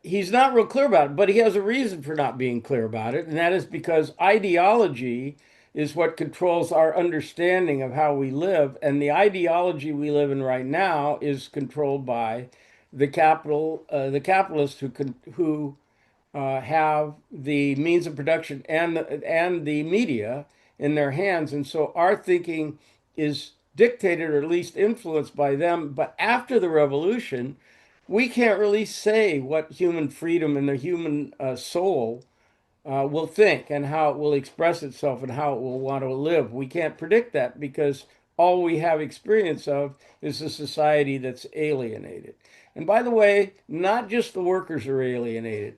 he's not real clear about it, but he has a reason for not being clear about it, and that is because ideology is what controls our understanding of how we live, and the ideology we live in right now is controlled by the capitalists who have the means of production and the media in their hands, and so our thinking is dictated or at least influenced by them. But after the revolution, we can't really say what human freedom and the human soul will think and how it will express itself and how it will want to live. We can't predict that because all we have experience of is a society that's alienated. And by the way, not just the workers are alienated.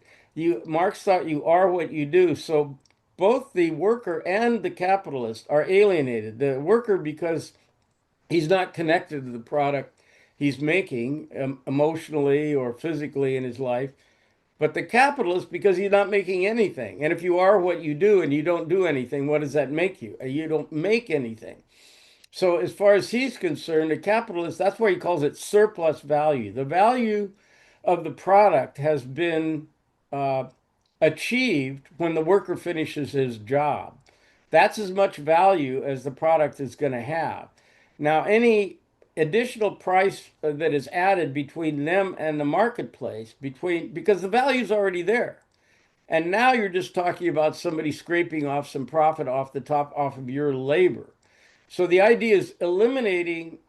Marx thought you are what you do. So both the worker and the capitalist are alienated. The worker because he's not connected to the product he's making emotionally or physically in his life, but the capitalist because he's not making anything. And if you are what you do and you don't do anything, what does that make you? You don't make anything. So as far as he's concerned, a capitalist, that's why he calls it surplus value. The value of the product has been uh, achieved when the worker finishes his job. That's as much value as the product is going to have. Now, any additional price that is added between them and the marketplace, because the value is already there. And now you're just talking about somebody scraping off some profit off the top off of your labor. So the idea is eliminating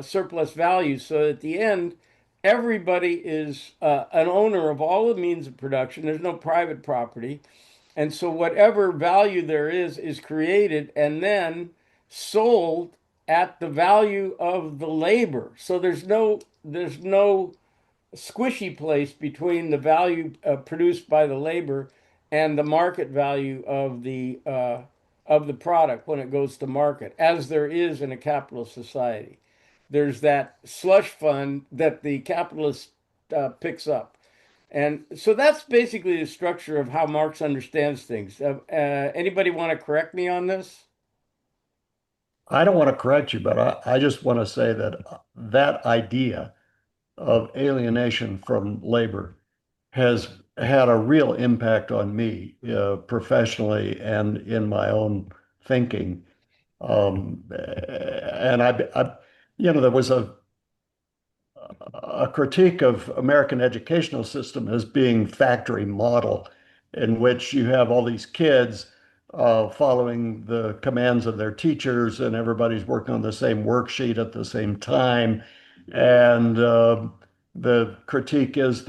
surplus value so at the end, everybody is an owner of all the means of production. There's no private property. And so whatever value there is created and then sold at the value of the labor. So there's no squishy place between the value produced by the labor and the market value of the product when it goes to market, as there is in a capitalist society. There's that slush fund that the capitalist picks up. And so that's basically the structure of how Marx understands things. Anybody want to correct me on this? I don't want to correct you, but I just want to say that that idea of alienation from labor has had a real impact on me professionally and in my own thinking. And there was a critique of American educational system as being factory model, in which you have all these kids following the commands of their teachers, and everybody's working on the same worksheet at the same time. And the critique is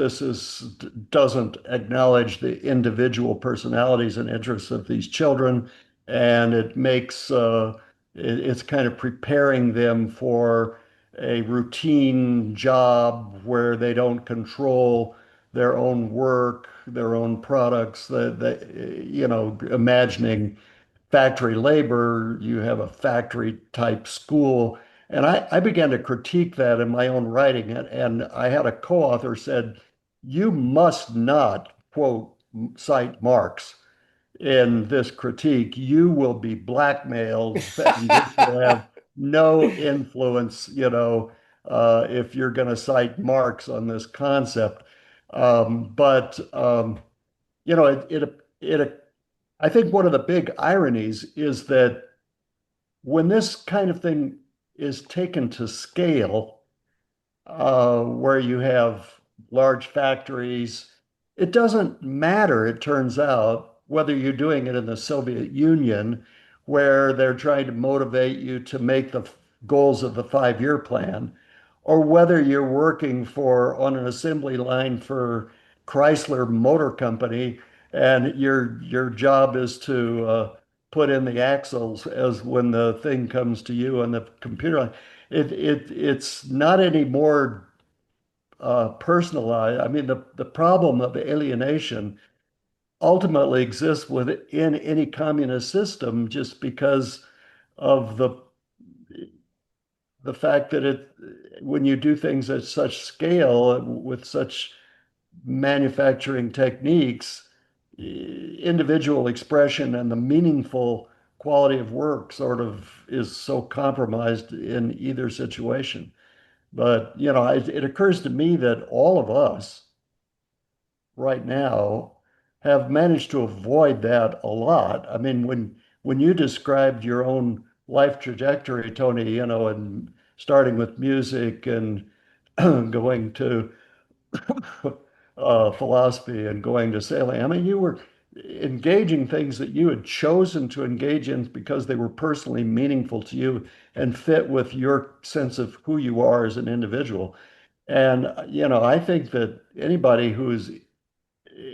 doesn't acknowledge the individual personalities and interests of these children, and it's kind of preparing them for a routine job where they don't control their own work, their own products, imagining factory labor, you have a factory type school. And I began to critique that in my own writing. And I had a co-author said, you must not, quote, cite Marx in this critique. You will be blackmailed, and this will have no influence, if you're going to cite Marx on this concept. But I think one of the big ironies is that when this kind of thing is taken to scale, where you have large factories. It doesn't matter, it turns out, whether you're doing it in the Soviet Union, where they're trying to motivate you to make the goals of the 5-year plan, or whether you're working on an assembly line for Chrysler Motor Company and your job is to put in the axles as when the thing comes to you on the computer. It's not any more personalized. I mean, the problem of alienation ultimately exists within any communist system just because of the fact that when you do things at such scale with such manufacturing techniques, individual expression and the meaningful quality of work sort of is so compromised in either situation. But, it occurs to me that all of us right now have managed to avoid that a lot. I mean, when you described your own life trajectory, Tony, and starting with music and going to philosophy and going to sailing, I mean, you were engaging things that you had chosen to engage in because they were personally meaningful to you and fit with your sense of who you are as an individual. And, I think that anybody who's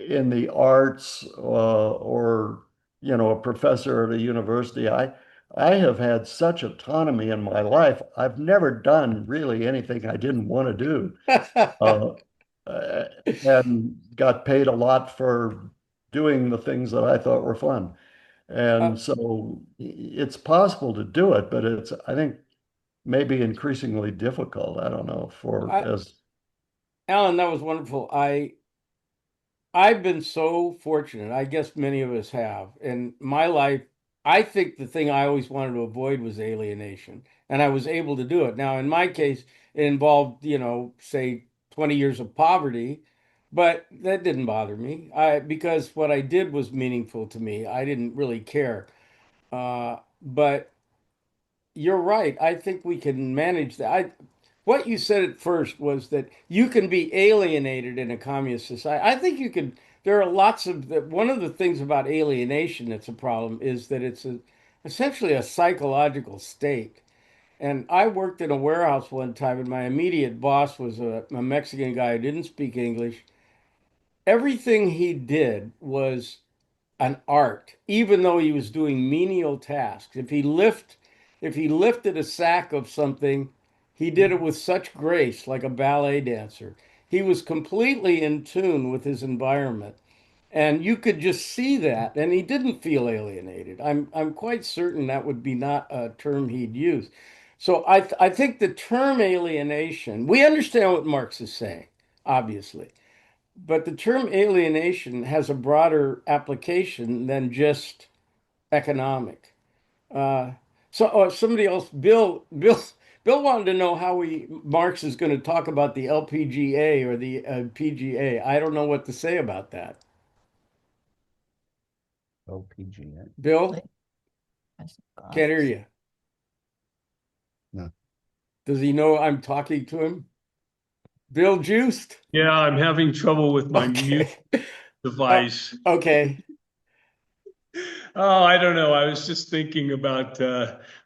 in the arts or, a professor at a university, I have had such autonomy in my life. I've never done really anything I didn't want to do. Uh, uh, and got paid a lot for doing the things that I thought were fun. Uh, And so it's possible to do it, but I think, maybe increasingly difficult. I don't know, for I, as Alan, that was wonderful. I've been so fortunate. I guess many of us have. In my life, I think the thing I always wanted to avoid was alienation, and I was able to do it. Now, in my case, it involved, say 20 years of poverty, but that didn't bother me. Because what I did was meaningful to me. I didn't really care. But you're right. I think we can manage that. What you said at first was that you can be alienated in a communist society. I think you could. There are lots of one of the things about alienation that's a problem is that essentially a psychological state. And I worked in a warehouse one time, and my immediate boss was a Mexican guy who didn't speak English. Everything he did was an art, even though he was doing menial tasks. If he lifted a sack of something, he did it with such grace, like a ballet dancer. He was completely in tune with his environment. And you could just see that, and he didn't feel alienated. I'm quite certain that would be not a term he'd use. So I think the term alienation, we understand what Marx is saying, obviously. But the term alienation has a broader application than just economic. Uh, somebody else, Bill wanted to know how Marx is going to talk about the LPGA or the PGA. I don't know what to say about that. LPGA. Bill, can't hear you. No. Does he know I'm talking to him? Bill Juiced? Yeah, I'm having trouble with my mute Okay. device. Okay. Oh, I don't know. I was just thinking about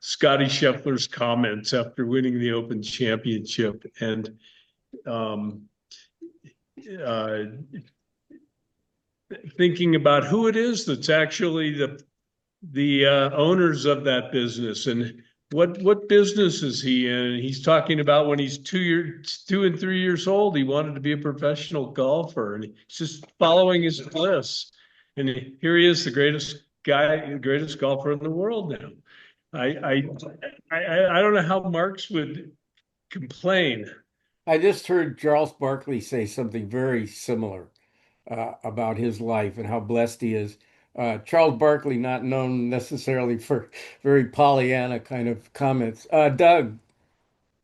Scotty Scheffler's comments after winning the Open Championship and um, uh, thinking about who it is that's actually the owners of that business and what business is he in? He's talking about when he's 2 and 3 years old, he wanted to be a professional golfer, and he's just following his bliss. And here he is, the greatest guy, the greatest golfer in the world now. I I don't know how Marx would complain. I just heard Charles Barkley say something very similar about his life and how blessed he is. Charles Barkley, not known necessarily for very Pollyanna kind of comments. Doug,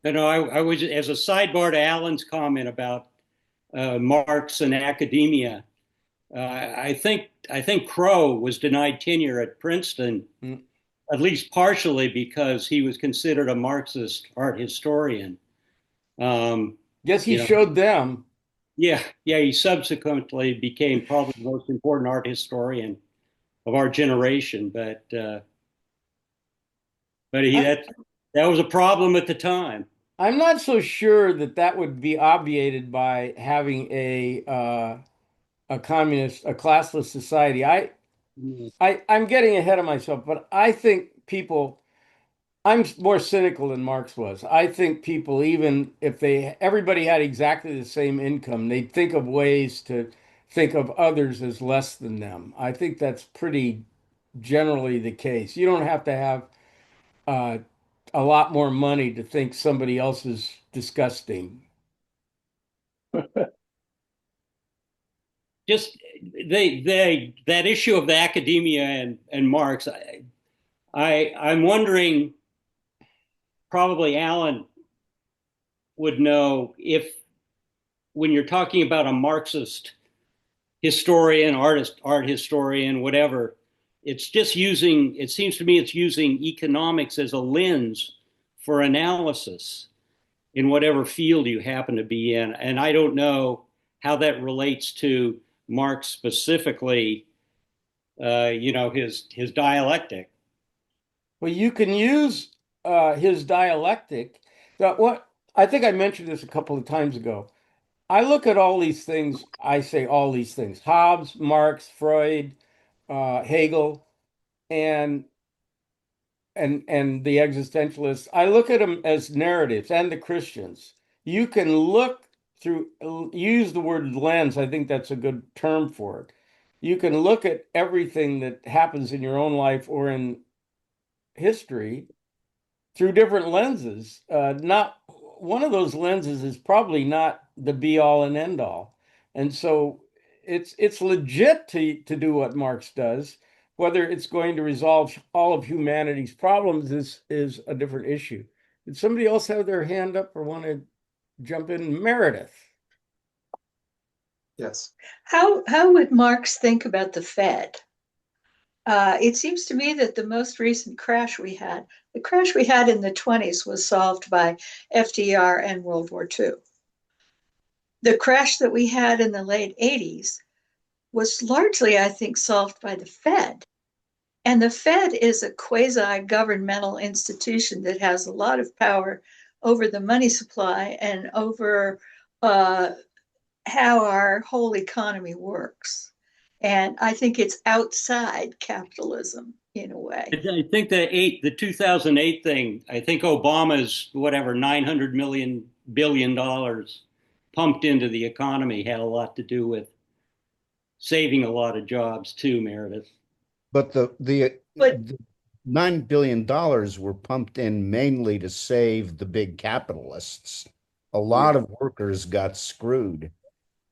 I was, as a sidebar to Alan's comment about Marx and academia. I think Crow was denied tenure at Princeton, mm, at least partially because he was considered a Marxist art historian. Um, guess he you know, showed them. yeah. He subsequently became probably the most important art historian of our generation, but I, that was a problem at the time. I'm not so sure that that would be obviated by having a communist, a classless society. I'm getting ahead of myself, but I think people, I'm more cynical than Marx was. I think people, even if everybody had exactly the same income, they'd think of ways to think of others as less than them. I think that's pretty generally the case. You don't have to have uh, a lot more money to think somebody else is disgusting. Just they that issue of the academia and Marx. I'm wondering. Probably Alan would know if when you're talking about a Marxist historian, art historian, whatever, it's just using, it seems to me it's using economics as a lens for analysis in whatever field you happen to be in. And I don't know how that relates to Marx specifically, his dialectic. Well, you can use his dialectic. What I think I mentioned this a couple of times ago. I look at all these things. I say all these things: Hobbes, Marx, Freud, Hegel, and and the existentialists. I look at them as narratives, and the Christians. You can look through. Use the word lens. I think that's a good term for it. You can look at everything that happens in your own life or in history through different lenses. Not one of those lenses is probably not the be all and end all. And so it's legit to do what Marx does. Whether it's going to resolve all of humanity's problems is a different issue. Did somebody else have their hand up or want to jump in? Meredith. Yes. How would Marx think about the Fed? It seems to me that the most recent crash we had, the crash we had in the 20s, was solved by FDR and World War II. The crash that we had in the late 80s was largely, I think, solved by the Fed. And the Fed is a quasi-governmental institution that has a lot of power over the money supply and over how our whole economy works. And I think it's outside capitalism in a way. I think the 2008 thing, I think Obama's whatever $900 billion pumped into the economy had a lot to do with saving a lot of jobs too, Meredith. But But the $9 billion were pumped in mainly to save the big capitalists. A lot Yeah. of workers got screwed.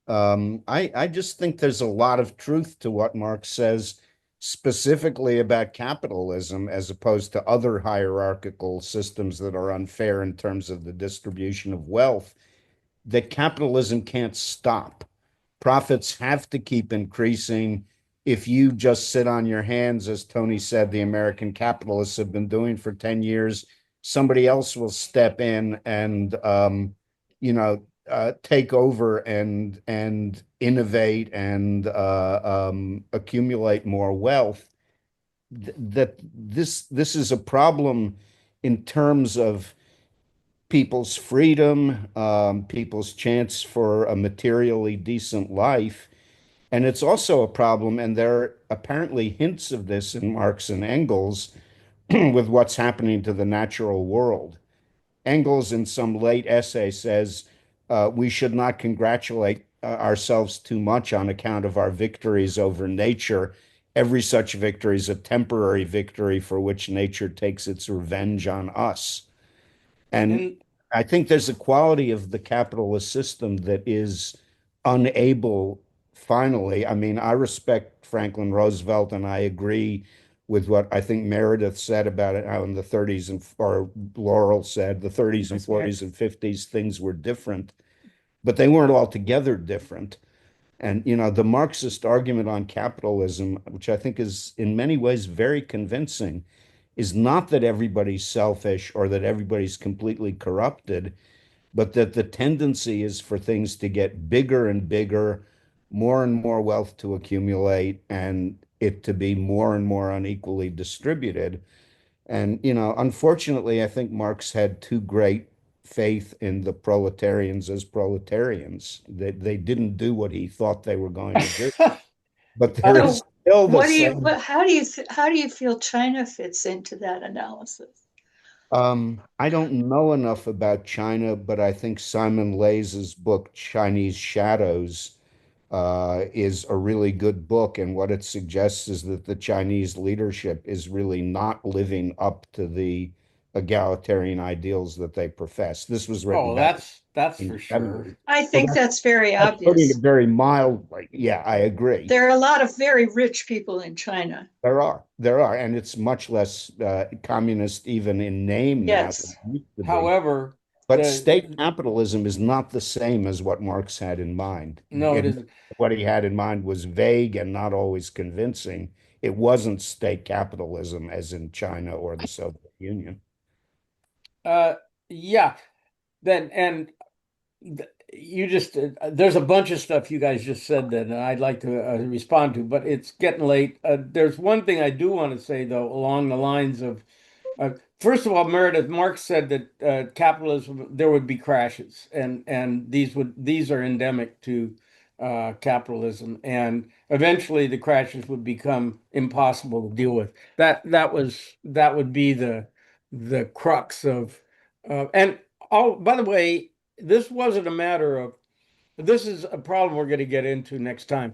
I just think there's a lot of truth to what Marx says, specifically about capitalism, as opposed to other hierarchical systems that are unfair in terms of the distribution of wealth, that capitalism can't stop. Profits have to keep increasing. If you just sit on your hands, as Tony said, the American capitalists have been doing for 10 years, somebody else will step in and, take over and innovate and accumulate more wealth. That this is a problem in terms of people's freedom, people's chance for a materially decent life. And it's also a problem, and there are apparently hints of this in Marx and Engels with what's happening to the natural world. Engels, in some late essay, says we should not congratulate ourselves too much on account of our victories over nature. Every such victory is a temporary victory for which nature takes its revenge on us. And And I think there's a quality of the capitalist system that is unable, finally. I mean, I respect Franklin Roosevelt and I agree with what I think Meredith said about it, how in the 30s or Laurel said, the 30s and 40s and 50s, things were different, but they weren't altogether different. And, the Marxist argument on capitalism, which I think is in many ways very convincing, is not that everybody's selfish or that everybody's completely corrupted, but that the tendency is for things to get bigger and bigger, more and more wealth to accumulate, and it to be more and more unequally distributed. And, unfortunately, I think Marx had too great faith in the proletarians as proletarians. They didn't do what he thought they were going to do. But there uh, is so still the same. how do you feel China fits into that analysis? I don't know enough about China, but I think Simon Leys's book, Chinese Shadows, is a really good book. And what it suggests is that the Chinese leadership is really not living up to the egalitarian ideals that they profess. This was written oh, back that's in for the sure. 70s. I Well, think that's very that's putting it obvious. very mildly. Yeah, I agree. There are a lot of very rich people in China. There are, and it's much less communist even in name now than Yes. it used to be. However, But state the capitalism is not the same as what Marx had in mind. no, it isn't. What he had in mind was vague and not always convincing. It wasn't state capitalism as in China or the Soviet Union. Uh, yeah. Then and you just there's a bunch of stuff you guys just said that I'd like to respond to, but it's getting late. There's one thing I do want to say though, along the lines of uh, first of all, Meredith Marx said that capitalism there would be crashes, and these are endemic to capitalism, and eventually the crashes would become impossible to deal with. That would be the crux of and oh, by the way, this wasn't a matter of this is a problem we're going to get into next time.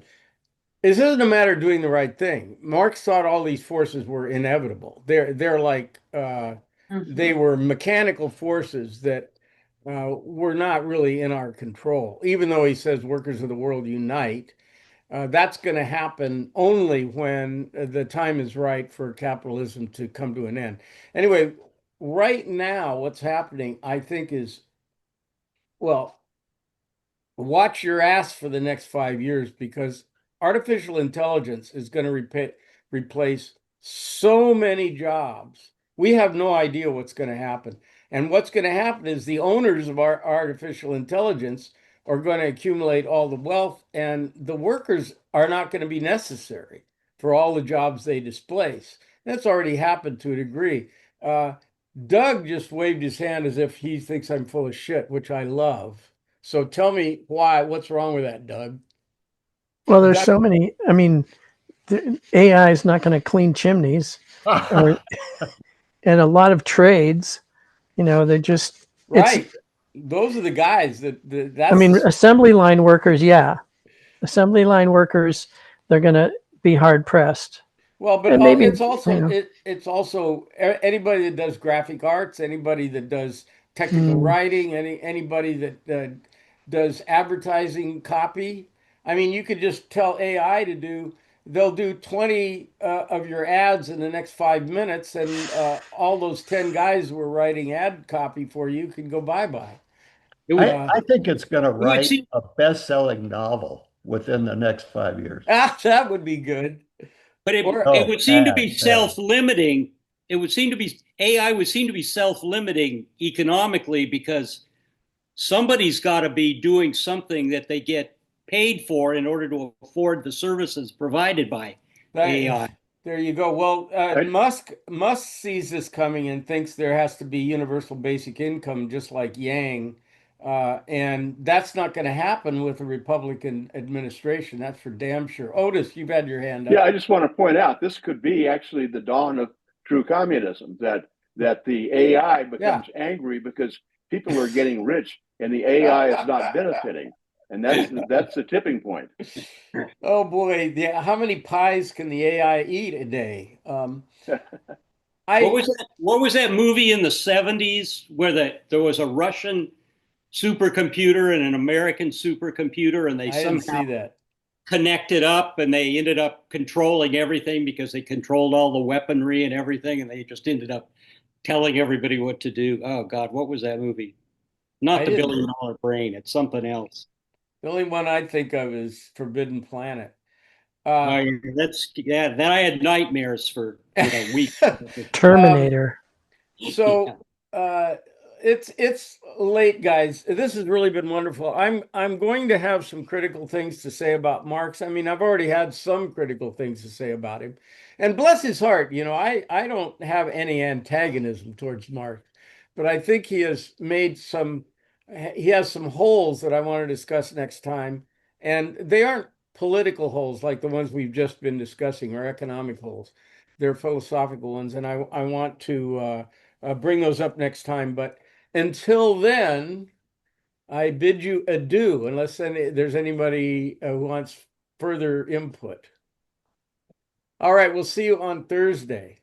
This isn't a matter of doing the right thing. Marx thought all these forces were inevitable. They're like they Mhm. were mechanical forces that were not really in our control. Even though he says workers of the world unite, that's going to happen only when the time is right for capitalism to come to an end. Anyway, right now, what's happening, I think, is well, watch your ass for the next 5 years because artificial intelligence is going to replace so many jobs. We have no idea what's going to happen. And what's going to happen is the owners of our artificial intelligence are going to accumulate all the wealth, and the workers are not going to be necessary for all the jobs they displace. That's already happened to a degree. Uh, Doug just waved his hand as if he thinks I'm full of shit, which I love. So tell me why, what's wrong with that, Doug? Well, there's That so many. I mean, AI is not going to clean chimneys, or and a lot of trades. They just it's. right. Those are the guys I that's mean, the, assembly line workers, yeah, assembly line workers, they're going to be hard pressed, well, but and maybe it's also anybody that does graphic arts, anybody that does technical mm, writing, anybody that does advertising copy. I mean, you could just tell AI to do. They'll do 20 of your ads in the next 5 minutes, and all those 10 guys who were writing ad copy for you can go bye bye. It would, I, Uh, I think it's going to it would write seem, a best-selling novel within the next 5 years. that would be good. but it Or Oh, would seem to be bad. self-limiting. It would seem to be AI would seem to be self-limiting economically because somebody's got to be doing something that they get paid for in order to afford the services provided by that AI. there you go. Well, I, Musk sees this coming and thinks there has to be universal basic income, just like Yang, and that's not going to happen with a Republican administration. That's for damn sure. Otis, you've had your hand yeah, up. I just want to point out this could be actually the dawn of true communism. That the AI Yeah. becomes angry because people are getting rich and the AI is not benefiting, and that's the tipping point. Oh boy, yeah. How many pies can the AI eat a day? What I was that? What was that movie in the '70s where there was a Russian supercomputer and an American supercomputer, and they I didn't somehow see that. connected up, and they ended up controlling everything because they controlled all the weaponry and everything, and they just ended up telling everybody what to do. Oh God, what was that movie? Not I the didn't. $1 billion brain. It's something else. The only one I think of is Forbidden Planet. Uh, That's yeah. Then I had nightmares for weeks. um, Terminator. Yeah. So uh, it's late, guys. This has really been wonderful. I'm going to have some critical things to say about Marx. I mean, I've already had some critical things to say about him, and bless his heart, I don't have any antagonism towards Marx, but I think he has some holes that I want to discuss next time, and they aren't political holes like the ones we've just been discussing or economic holes. They're philosophical ones, and I want to bring those up next time. But until then, I bid you adieu, unless there's anybody who wants further input. All right, we'll see you on Thursday.